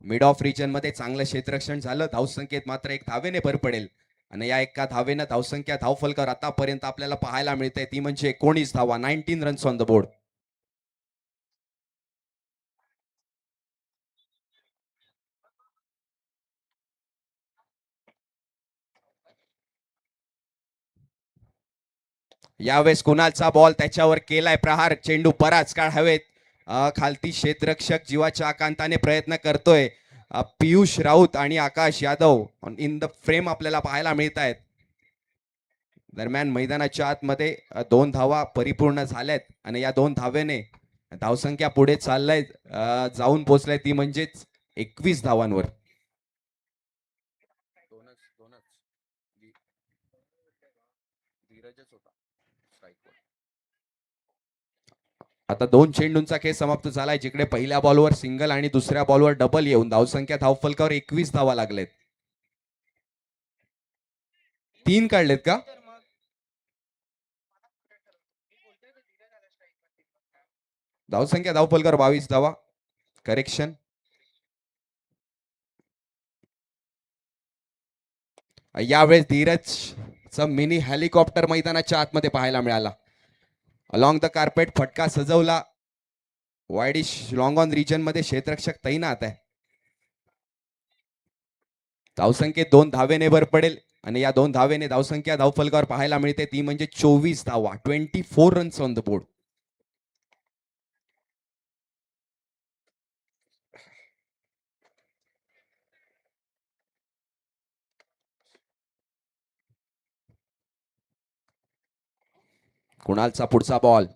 मिड ऑफ रिजन मध्ये चांगलं क्षेत्ररक्षण झालं. धावसंख्येत मात्र 1 धावेने भर पडेल आणि या एका धावेनं धावसंख्या धावफलकर आतापर्यंत आपल्याला पाहायला मिळते ती म्हणजे 19 धावा, 19 रन्स ऑन द बोर्ड. यावेळेस कुणालचा बॉल, त्याच्यावर केलाय प्रहार. चेंडू बराच काळ हवेत. खालती क्षेत्ररक्षक जीवाच्या आकांताने प्रयत्न करतोय. पियुष राऊत आणि आकाश यादव इन द फ्रेम आपल्याला पाहायला मिळत आहेत. दरम्यान मैदानाच्या आतमध्ये 2 धावा परिपूर्ण झाल्यात आणि या 2 धावेने धावसंख्या पुढे चाललाय, जाऊन पोहोचलाय ती म्हणजेच 21 धावांवर. आता 2 चेंडूंचा खेळ समाप्त झालाय, जिकडे पहिल्या बॉलवर सिंगल आणि दुसऱ्या बॉलवर डबल येऊन धावसंख्या धावफलकावर 21 धावा लागलेत. 3 काढलेत का? धावसंख्या धावफलकावर 22 धावा. करेक्शन. यावेळेस धीरजचा मिनी हेलिकॉप्टर मैदानाच्या आतमध्ये पाहायला मिळाला. अलॉंग द कार्पेट फटका सजवला. वायडिश लॉंग ऑन रिजन मध्ये क्षेत्ररक्षक तैनात आहे. धावसंख्येत 2 धावेने भर पडेल आणि या 2 धावेने धावसंख्या धावफलकावर पाहायला मिळते ती म्हणजे 24 धावा, 24 रन्स ऑन द बोर्ड. कुणालचा पुढचा बॉल.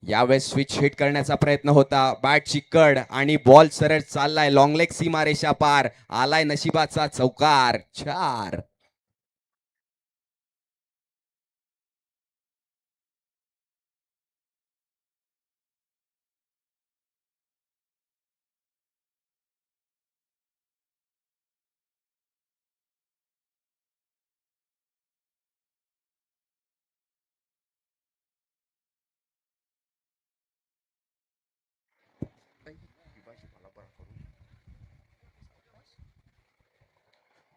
यावेळेस स्विच हिट करण्याचा प्रयत्न होता. बॅटची कड आणि बॉल सरळ चाललाय लॉंग लेग सीमारेषा पार. आलाय नशिबाचा चौकार. 4.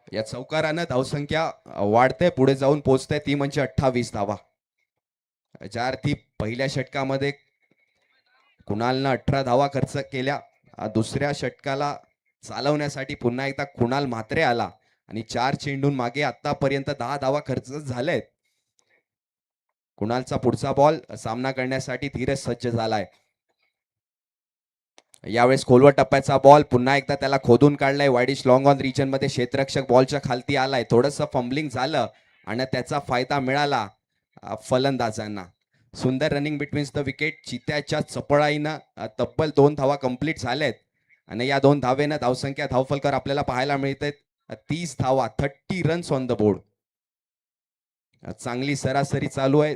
या चौकारानं धावसंख्या वाढते, पुढे जाऊन पोहोचते ती म्हणजे 28 धावा. ज्या अर्थी पहिल्या षटकामध्ये कुणालनं 18 धावा खर्च केल्या, दुसऱ्या षटकाला चालवण्यासाठी पुन्हा एकदा कुणाल म्हात्रे आला आणि 4 चेंडून मागे आतापर्यंत 10 धावा खर्च झालेत. कुणालचा पुढचा बॉल सामना करण्यासाठी धीरज सज्ज झालाय. यावेळेस खोलवर टप्प्याचा बॉल, पुन्हा एकदा त्याला खोदून काढलाय. वायडिश लॉंग ऑन रिजन मध्ये क्षेत्ररक्षक बॉलच्या खालती आलाय. थोडंसं फंबलिंग झालं आणि त्याचा फायदा मिळाला फलंदाजांना. सुंदर रनिंग बिटवीन द विकेट. चित्याच्या चपळाईनं तब्बल 2 धावा कंप्लीट झाल्यात आणि या 2 धावेनं धावसंख्या धावफलकर आपल्याला पाहायला मिळते 30 धावा, 30 रन्स ऑन द बोर्ड. चांगली सरासरी चालू आहे.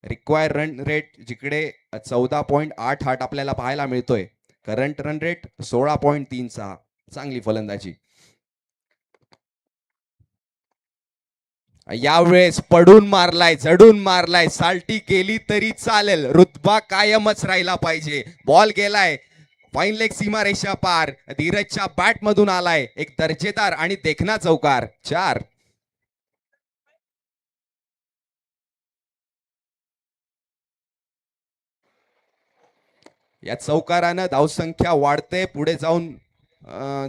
रिक्वायर रन रेट जिकडे 14.88 आपल्याला पाहायला मिळतोय. Current run rate 16.36. चांगली फलंदाजी. यावेळेस पडून मारलाय, जडून मारलाय, साल्टी गेली तरी चालेल, रुतबा कायमच राहिला पाहिजे. बॉल गेलाय फाईन लेग सीमारेषा पार, धीरजच्या बॅट मधून आलाय एक दर्जेदार आणि देखणा चौकार. 4. या चौकारानं धावसंख्या वाढते पुढे जाऊन.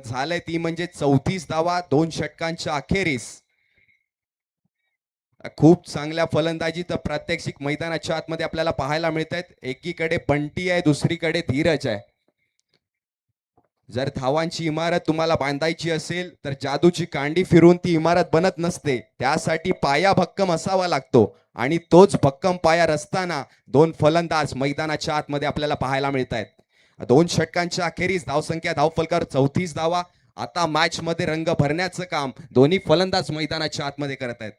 झालंय ती म्हणजे 34 धावा 2 षटकांच्या अखेरीस. खूप चांगल्या फलंदाजी तर प्रात्यक्षिक मैदानाच्या आतमध्ये आपल्याला पाहायला मिळत आहेत. एकीकडे बंटी आहे, दुसरीकडे धीरज आहे. जर धावांची इमारत तुम्हाला बांधायची असेल तर जादूची कांडी फिरून ती इमारत बनत नसते. त्यासाठी पाया भक्कम असावा लागतो आणि तोच भक्कम पाया रचताना 2 फलंदाज मैदानाच्या आतमध्ये आपल्याला पाहायला मिळत आहेत. 2 षटकांच्या अखेरीस धावसंख्या धावफलकावर 34 धावा. आता मॅच मध्ये रंग भरण्याचं काम दोन्ही फलंदाज मैदानाच्या आतमध्ये करत आहेत.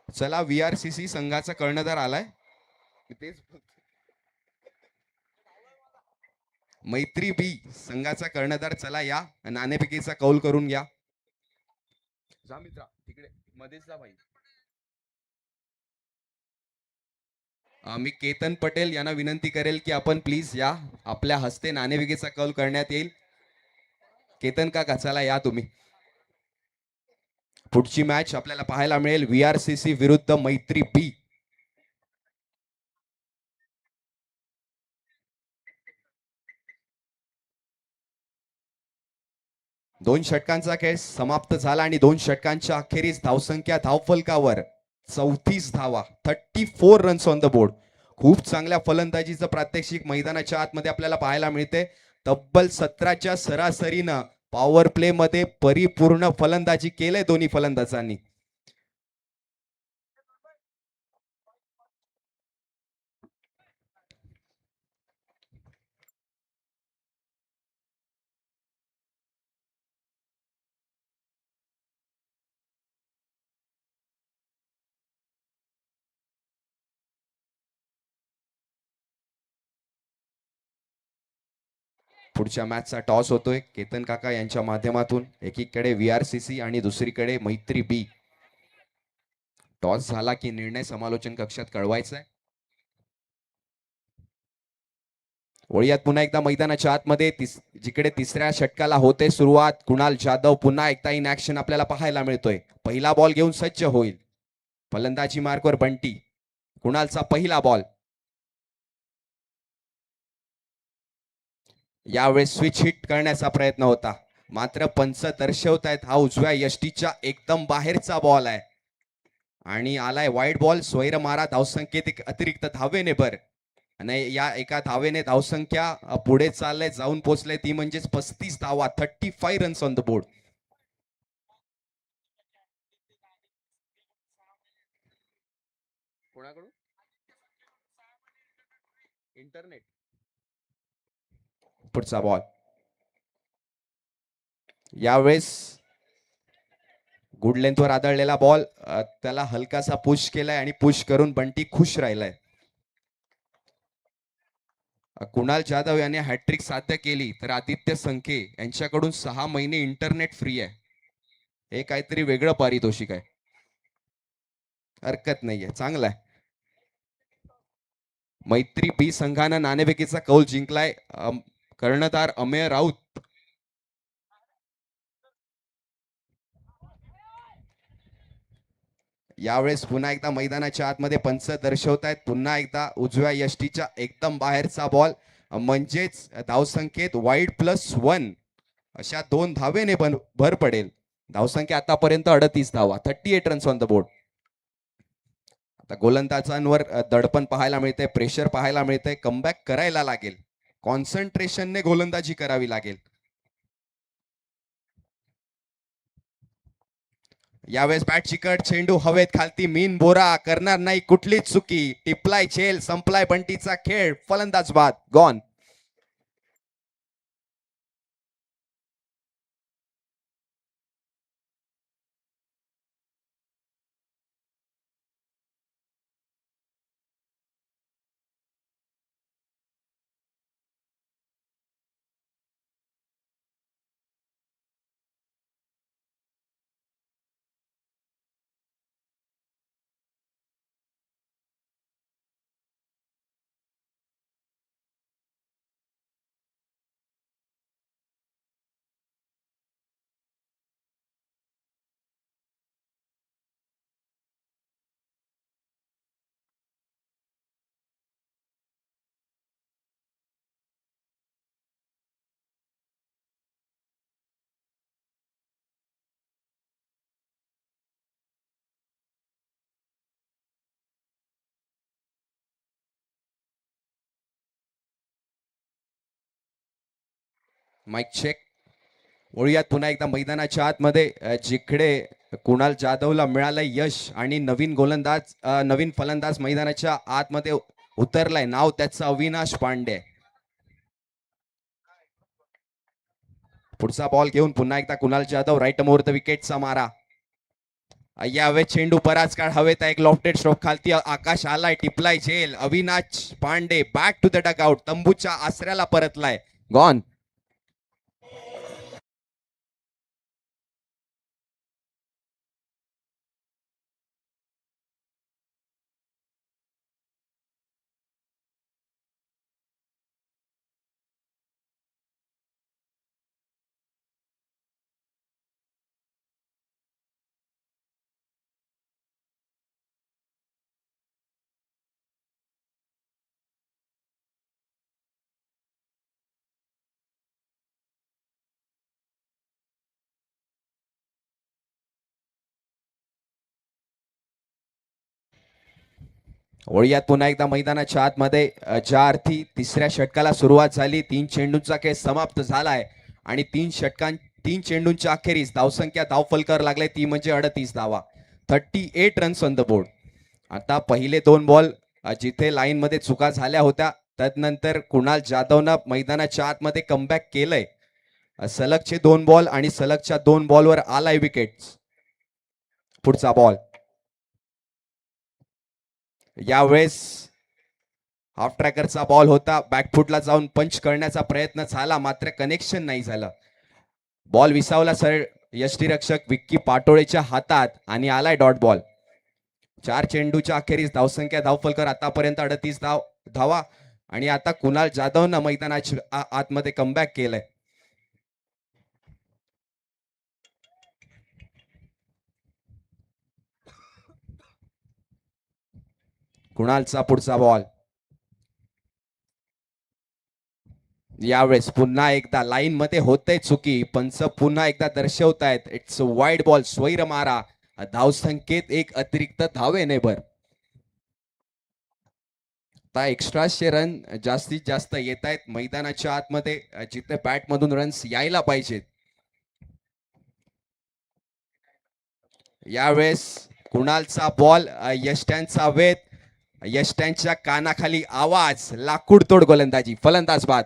चला VRCC संघाचा कर्णधार आलाय. मैत्री बी संघाचा कर्णधार चला या नाणेफेकीचा कौल करून घ्या. जा मित्रा तिकडे मध्येच जा भाई. मी केतन पटेल यांना विनंती करेल की आपण प्लीज या, आपल्या हस्ते नाणेफेकीचा कौल करण्यात येईल. केतन काका चला या तुम्ही. पुढची मॅच आपल्याला पाहायला मिळेल VRCC विरुद्ध मैत्री बी. दोन षटकांचा खेळ समाप्त झाला आणि 2 षटकांच्या अखेरीस धावसंख्या धावफलकावर 34 धावा, 34 रन्स ऑन द बोर्ड. खूप चांगल्या फलंदाजीचं प्रात्यक्षिक मैदानाच्या आतमध्ये आपल्याला पाहायला मिळते. तब्बल 17च्या सरासरीनं पॉवर प्ले मध्ये परिपूर्ण फलंदाजी केले दोन्ही फलंदाजांनी. पुढच्या मॅचचा टॉस होतोय केतन काका यांच्या माध्यमातून. एकीकडे VRCC आणि दुसरीकडे मैत्री बी. टॉस झाला की निर्णय समालोचन कक्षात कळवायचा आहे. वळूयात पुन्हा एकदा मैदानाच्या आतमध्ये. जिकडे तिसऱ्या षटकाला होते सुरुवात. कुणाल जाधव पुन्हा एकदा इन ऍक्शन आपल्याला पाहायला मिळतोय. पहिला बॉल घेऊन सज्ज होईल. फलंदाजी मार्कवर बंटी. कुणालचा पहिला बॉल. यावेळेस स्विच हिट करण्याचा प्रयत्न होता, मात्र पंच दर्शवतायत हा उजव्या यष्टीच्या एकदम बाहेरचा बॉल आहे आणि आलाय वाईड बॉल. स्वैर मारा धावसंख्येत अतिरिक्त धावेने भर आणि या एका धावेने धावसंख्या पुढे चाललंय, जाऊन पोहोचले ती म्हणजेच 35 धावा, 35 रन्स ऑन द बोर्ड. कोणाकडून इंटरनेट. पुढचा बॉल. यावेळेस गुड लेंथवर आदळलेला बॉल, त्याला हलकासा पुश केलाय आणि पुश करून बंटी खुश राहिलाय. कुणाल जाधव याने हॅट्रिक साध्य केली तर आदित्य संखे यांच्याकडून 6 महिने इंटरनेट फ्री आहे. हे काहीतरी वेगळं पारितोषिक आहे. हरकत नाहीये, चांगलं आहे. मैत्री बी संघानं नाणेफेकीचा कौल जिंकलाय. कर्णधार अमेय राऊत. यावेळेस पुन्हा एकदा मैदानाच्या आतमध्ये पंच दर्शवतायत पुन्हा एकदा उजव्या यष्टीच्या एकदम बाहेरचा बॉल, म्हणजेच धावसंख्येत वाईड +1 अशा 2 धावेने भर पडेल. धावसंख्या आतापर्यंत 38 धावा, 38 रन्स ऑन द बोर्ड. आता गोलंदाजांवर दडपण पाहायला मिळते, प्रेशर पाहायला मिळते. कमबॅक करायला लागेल, कॉन्सन्ट्रेशनने गोलंदाजी करावी लागेल. यावेळेस बॅट चिकट, चेंडू हवेत, खालती मीन बोरा, करणार नाही कुठलीच चुकी. टिपलाय झेल, संपलाय बंटीचा खेळ. फलंदाज बाद, गॉन. Mic check. वळूयात पुन्हा एकदा मैदानाच्या आतमध्ये जिकडे कुणाल जाधवला मिळालं यश आणि नवीन फलंदाज मैदानाच्या आतमध्ये उतरलाय. नाव त्याचं अविनाश पांडे. पुढचा बॉल घेऊन पुन्हा एकदा कुणाल जाधव राईट मुहूर्त विकेटचा मारा. यावेळेस चेंडू बराच काळ हवेत आहे. एक लॉफ्टेड स्ट्रोक खालती आकाश आलाय, टिपलाय झेल. Avinash Pandey back to the dugout. तंबूच्या आसऱ्याला परतलाय. गॉन. वळूयात पुन्हा एकदा मैदानाच्या आतमध्ये ज्या अर्थी तिसऱ्या षटकाला सुरुवात झाली. 3 चेंडूंचा खेळ समाप्त झालाय आणि 3 चेंडूंच्या अखेरीस धावसंख्या धावफलकावर लागले ती म्हणजे 38 धावा. 38 रन्स ऑन द बोर्ड. आता पहिले 2 बॉल जिथे लाईन मध्ये चुका झाल्या होत्या, त्यानंतर कुणाल जाधवनं मैदानाच्या आतमध्ये कमबॅक केलंय. सलगचे 2 बॉल आणि सलगच्या 2 बॉलवर आलाय विकेट. पुढचा बॉल. यावेळेस हाफ ट्रॅकरचा बॉल होता. बॅकफुटला जाऊन पंच करण्याचा प्रयत्न झाला, मात्र कनेक्शन नाही झालं. बॉल विसावला सरळ यष्टीरक्षक विक्की पाटोळेच्या हातात आणि आलाय डॉट बॉल. 4 चेंडूच्या अखेरीस धावसंख्या धावफलकर आतापर्यंत 38 धावा आणि आता कुणाल जाधवनं मैदानाच्या आतमध्ये कमबॅक केलंय. कुणालचा पुढचा बॉल. यावेळेस पुन्हा एकदा लाईन मध्ये होतंय चुकी. पंच पुन्हा एकदा दर्शवतायत इट्स वाईड बॉल. स्वैर मारा. धावसंख्येत एक अतिरिक्त धावे भर. आता एक्स्ट्राचे रन जास्तीत जास्त येत आहेत मैदानाच्या आतमध्ये, जिथे बॅट मधून रन्स यायला पाहिजेत. यावेळेस कुणालचा बॉल, यष्ट्यांचा वेध, यष्ट्यांच्या कानाखाली आवाज, लाकूडतोड गोलंदाजी. फलंदाज बाद.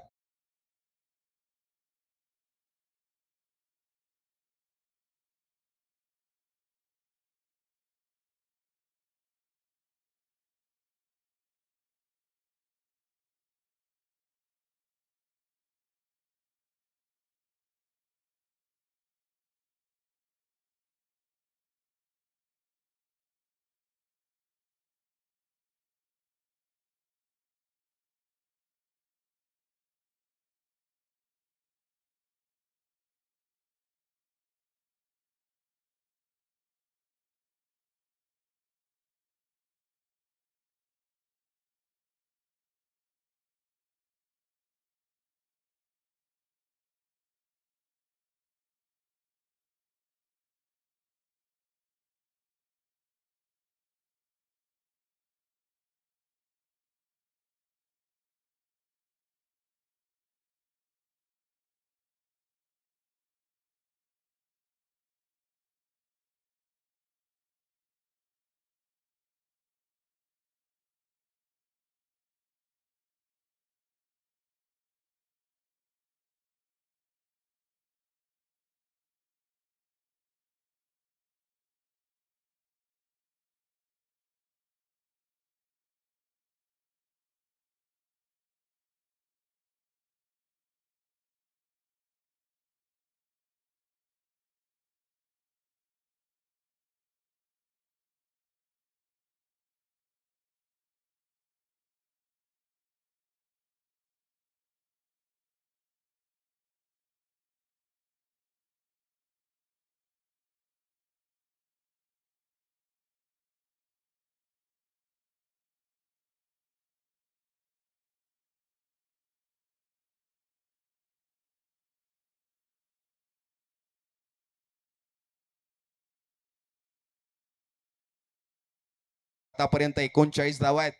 आतापर्यंत 39 धावा आहेत.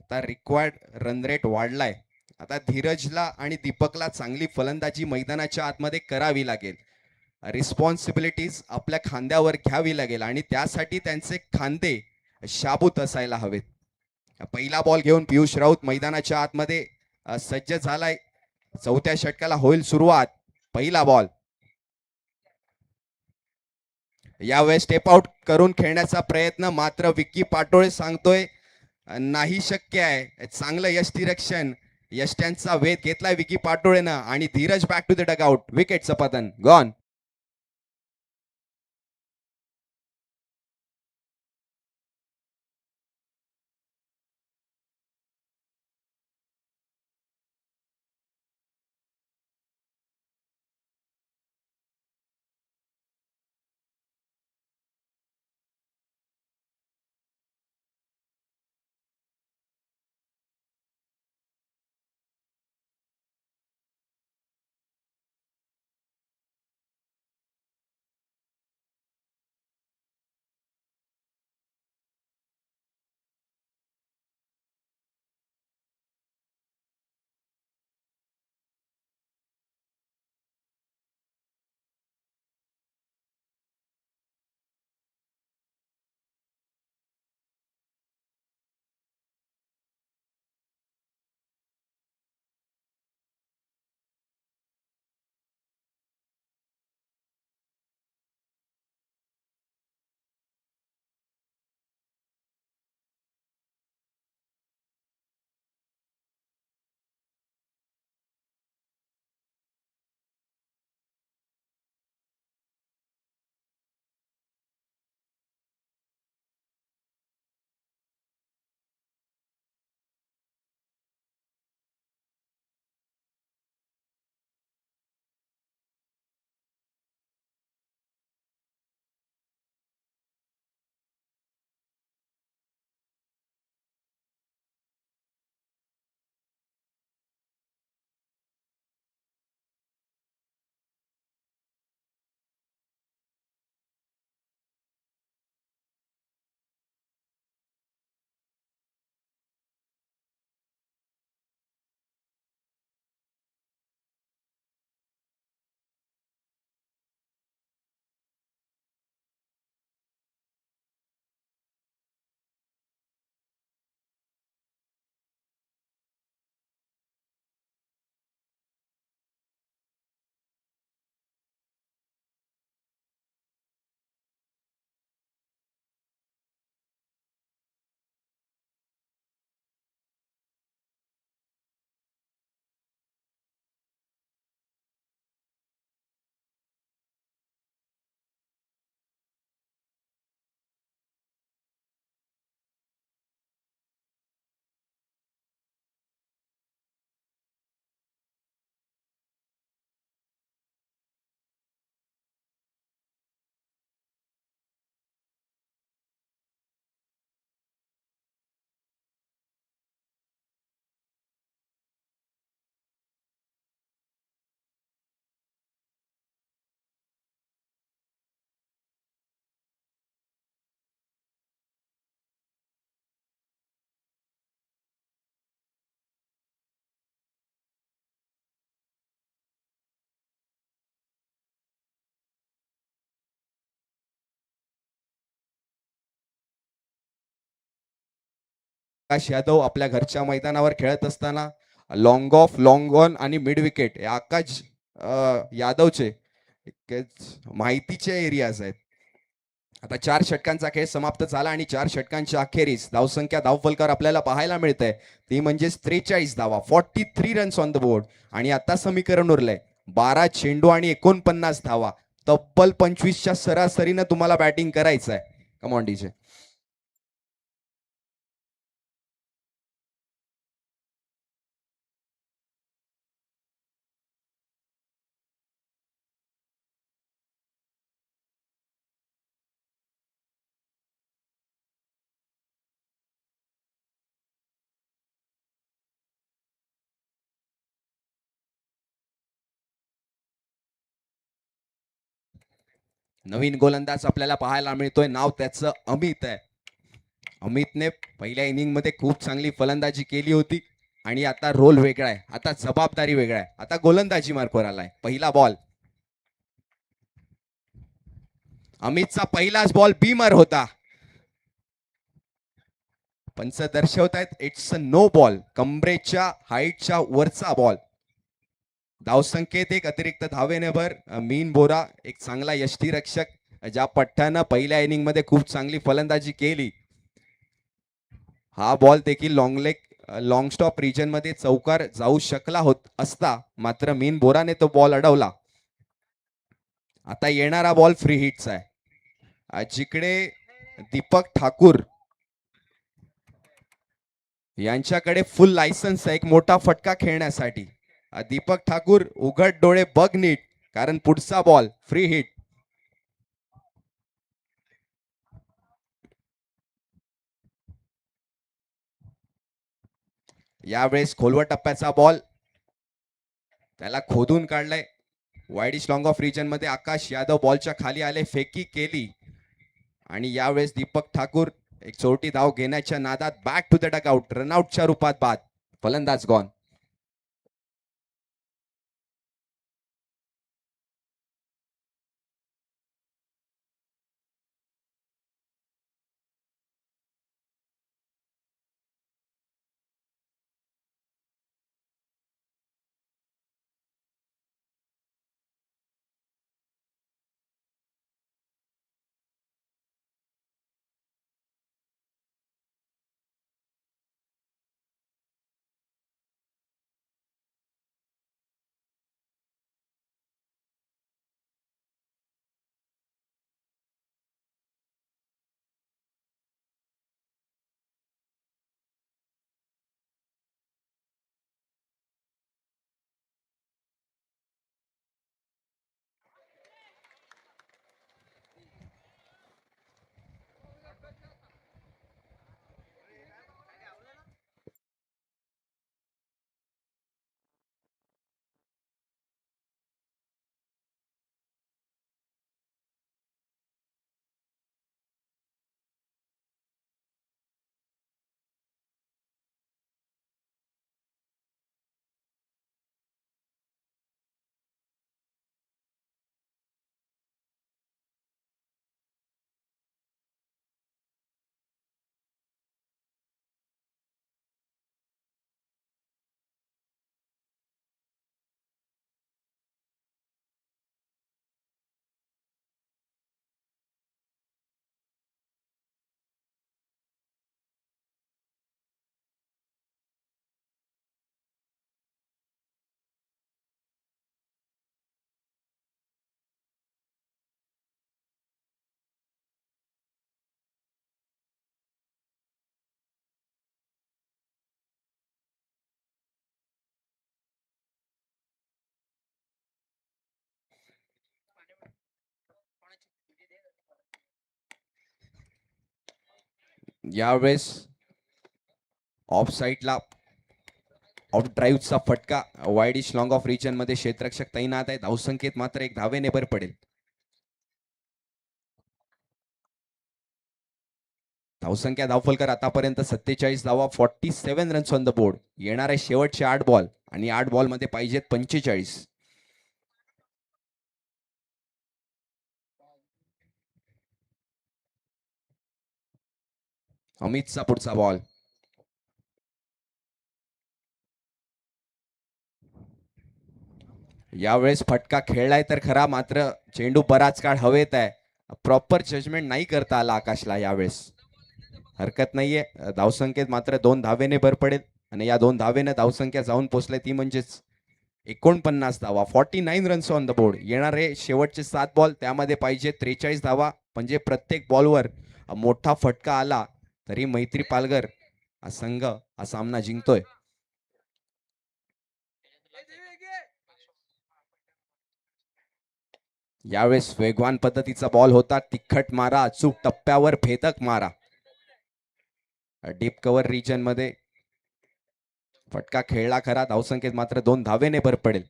आता रिक्वायर्ड रन रेट वाढलाय. आता धीरजला आणि दीपकला चांगली फलंदाजी मैदानाच्या आतमध्ये करावी लागेल. रिस्पॉन्सिबिलिटीज आपल्या खांद्यावर घ्यावी लागेल आणि त्यासाठी त्यांचे खांदे शाबूत असायला हवेत. पहिला बॉल घेऊन पियुष राऊत मैदानाच्या आतमध्ये सज्ज झालाय. चौथ्या षटकाला होईल सुरुवात. पहिला बॉल. यावेळेस स्टेप आउट करून खेळण्याचा प्रयत्न, मात्र विक्की पाटोळे सांगतोय नाही शक्य आहे. चांगलं यष्टीरक्षण, यष्ट्यांचा वेध घेतलाय विकी पाटोळेनं आणि Dheeraj back to the dugout. विकेटचं पतन गॉन. आकाश यादव आपल्या घरच्या मैदानावर खेळत असताना लॉंग ऑफ, लॉंग ऑन आणि मिड विकेट हे आकाश यादवचे माहितीचे एरियाज आहेत. आता 4 षटकांचा खेळ समाप्त झाला आणि 4 षटकांच्या अखेरीस धावसंख्या धावफलकावर आपल्याला पाहायला मिळते ती म्हणजे 43 धावा, 43 रन्स ऑन द बोर्ड. आणि आता समीकरण उरलंय 12 चेंडू आणि 49 धावा. तब्बल 25च्या सरासरीनं तुम्हाला बॅटिंग करायचं आहे. Come on DJ. नवीन गोलंदाज आपल्याला पाहायला मिळतोय, नाव त्याचं अमित आहे. अमितने पहिल्या इनिंग मध्ये खूप चांगली फलंदाजी केली होती. आणि आता रोल वेगळा आहे, आता जबाबदारी वेगळा आहे, आता गोलंदाजी मार्कवर आलाय. पहिला बॉल, अमितचा पहिलाच बॉल बीमर होता. पंच दर्शवतायत इट्स अ नो बॉल, कमरेच्या हाईटच्या वरचा बॉल. धावसंख्येत एक अतिरिक्त धावेनेभर. मीन बोरा एक चांगला यष्टीरक्षक, ज्या पठ्ठ्यानं पहिल्या इनिंग मध्ये खूप चांगली फलंदाजी केली. हा बॉल देखील लॉंग स्टॉप रिजन मध्ये चौकार जाऊ शकला होत असता, मात्र मीन बोराने तो बॉल अडवला. आता येणारा बॉल फ्री हिटचा आहे. जिकडे दीपक ठाकूर यांच्याकडे फुल लायसन्स आहे एक मोठा फटका खेळण्यासाठी. दीपक ठाकूर उघड डोळे बघ नीट, कारण पुढचा बॉल फ्री हिट. यावेळेस खोलवर टप्प्याचा बॉल, त्याला खोदून काढलाय. वाईडिश लॉंग ऑफ रिजन मध्ये आकाश यादव बॉलच्या खाली आले, फेकी केली आणि यावेळेस दीपक ठाकूर एक छोटी धाव घेण्याच्या नादात बॅक टू द डकआउट, रनआउटच्या रूपात बाद. फलंदाज गॉन. यावेळेस ऑफ साईडला ऑफ ड्राईव्हचा फटका. वाईडिश लॉंग ऑफ रिजन मध्ये क्षेत्ररक्षक तैनात आहे. धावसंख्येत मात्र एक धावेने भर पडेल. धावसंख्या धावफलकर आतापर्यंत 47 धावा, 47 रन्स ऑन द बोर्ड. येणारे शेवटचे 8 बॉल आणि 8 बॉल मध्ये पाहिजेत 45. अमितचा पुढचा बॉल, यावेळेस फटका खेळलाय तर खरा, मात्र चेंडू बराच काळ हवेत आहे. प्रॉपर जजमेंट नाही करता आला आकाशला यावेळेस. हरकत नाहीये, धावसंख्येत मात्र 2 धावेने भर पडेल आणि या 2 धावेने धावसंख्या जाऊन पोहोचले ती म्हणजेच 49 धावा. 49 रन्स ऑन द बोर्ड. येणारे शेवटचे 7 बॉल, त्यामध्ये पाहिजे 43 धावा. म्हणजे प्रत्येक बॉलवर मोठा फटका आला तरी मैत्री पालघर हा संघ हा सामना जिंकतोय. यावेळेस वेगवान पद्धतीचा बॉल होता, तिखट मारा, अचूक टप्प्यावर भेदक मारा. डीप कव्हर रिजन मध्ये फटका खेळला खरा, धावसंख्येत मात्र 2 धावेने भर पडेल.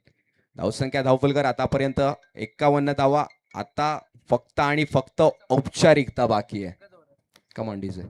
धावसंख्या धावफलकर आतापर्यंत 51 धावा. आता फक्त आणि फक्त औपचारिकता बाकी आहे. Command DJ.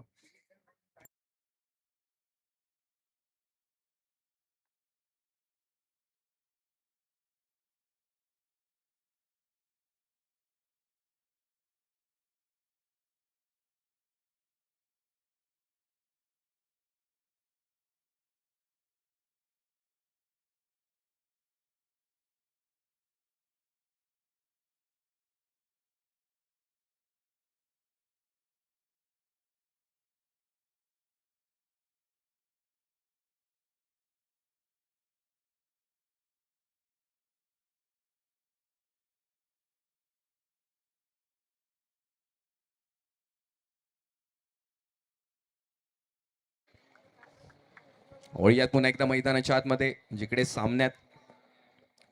वळूयात पुन्हा एकदा मैदानाच्या आतमध्ये, जिकडे सामन्यात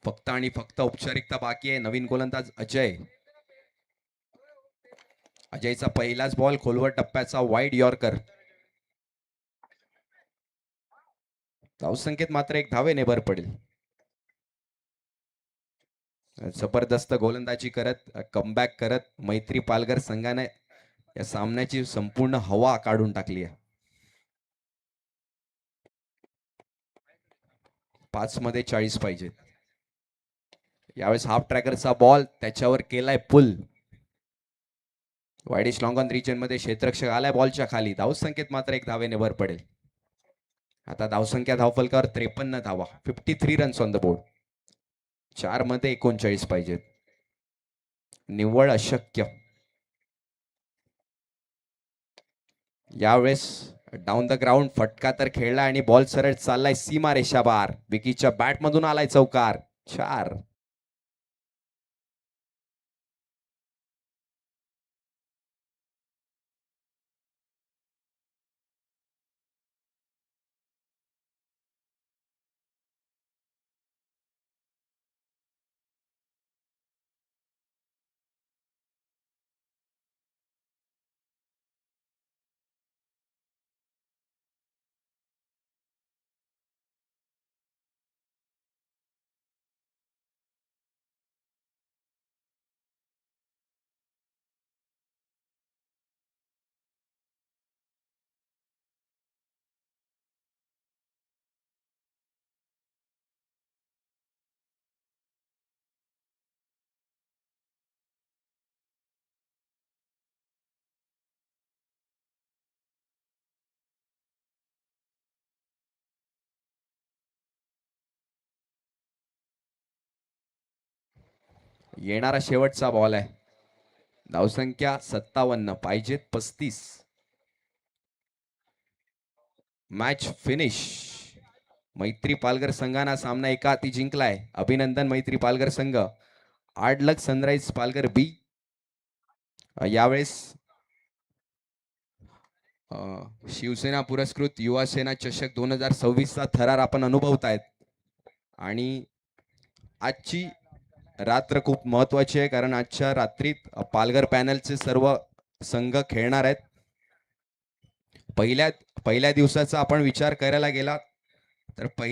फक्त आणि फक्त औपचारिकता बाकी आहे. नवीन गोलंदाज अजय. अजयचा पहिलाच बॉल खोलवर टप्प्याचा वाईड यॉर्कर. धावसंख्येत मात्र एक धावेने भर पडेल. जबरदस्त गोलंदाजी करत, कमबॅक करत मैत्री पालघर संघाने या सामन्याची संपूर्ण हवा काढून टाकली आहे. 5 मध्ये 40 पाहिजेत. यावेळेस हाफ ट्रॅकरचा बॉल, त्याच्यावर केलाय पुल. वाईडिश लॉंग ऑन रिजन मध्ये क्षेत्ररक्षक आलाय बॉलच्या खाली. धावसंख्येत मात्र एक धावेने भर पडेल. आता धावसंख्या धावफलकावर 53 धावा, 53 रन्स ऑन द बोर्ड. 4 मध्ये 39 पाहिजेत. निव्वळ अशक्य. यावेळेस डाऊन द ग्राउंड फटका तर खेळला आणि बॉल सरळ चाललाय सीमा रेषा बार. विकीच्या बॅट मधून आलाय चौकार. 4. येणारा शेवटचा बॉल आहे. धावसंख्या 57, पाहिजेत 35. Match finish. मैत्री पालघर संघाना सामना एका हाती जिंकलाय. अभिनंदन मैत्री पालघर संघ. आडलक सनराइज पालघर बी. यावेळेस शिवसेना पुरस्कृत युवा सेना चषक 2026 चा थरार आपण अनुभवतायत. आणि आजची रात्र खूप महत्वाची आहे, कारण आजच्या रात्रीत पालघर पॅनलचे सर्व संघ खेळणार आहेत. पहिल्या दिवसाचा आपण विचार करायला गेला तर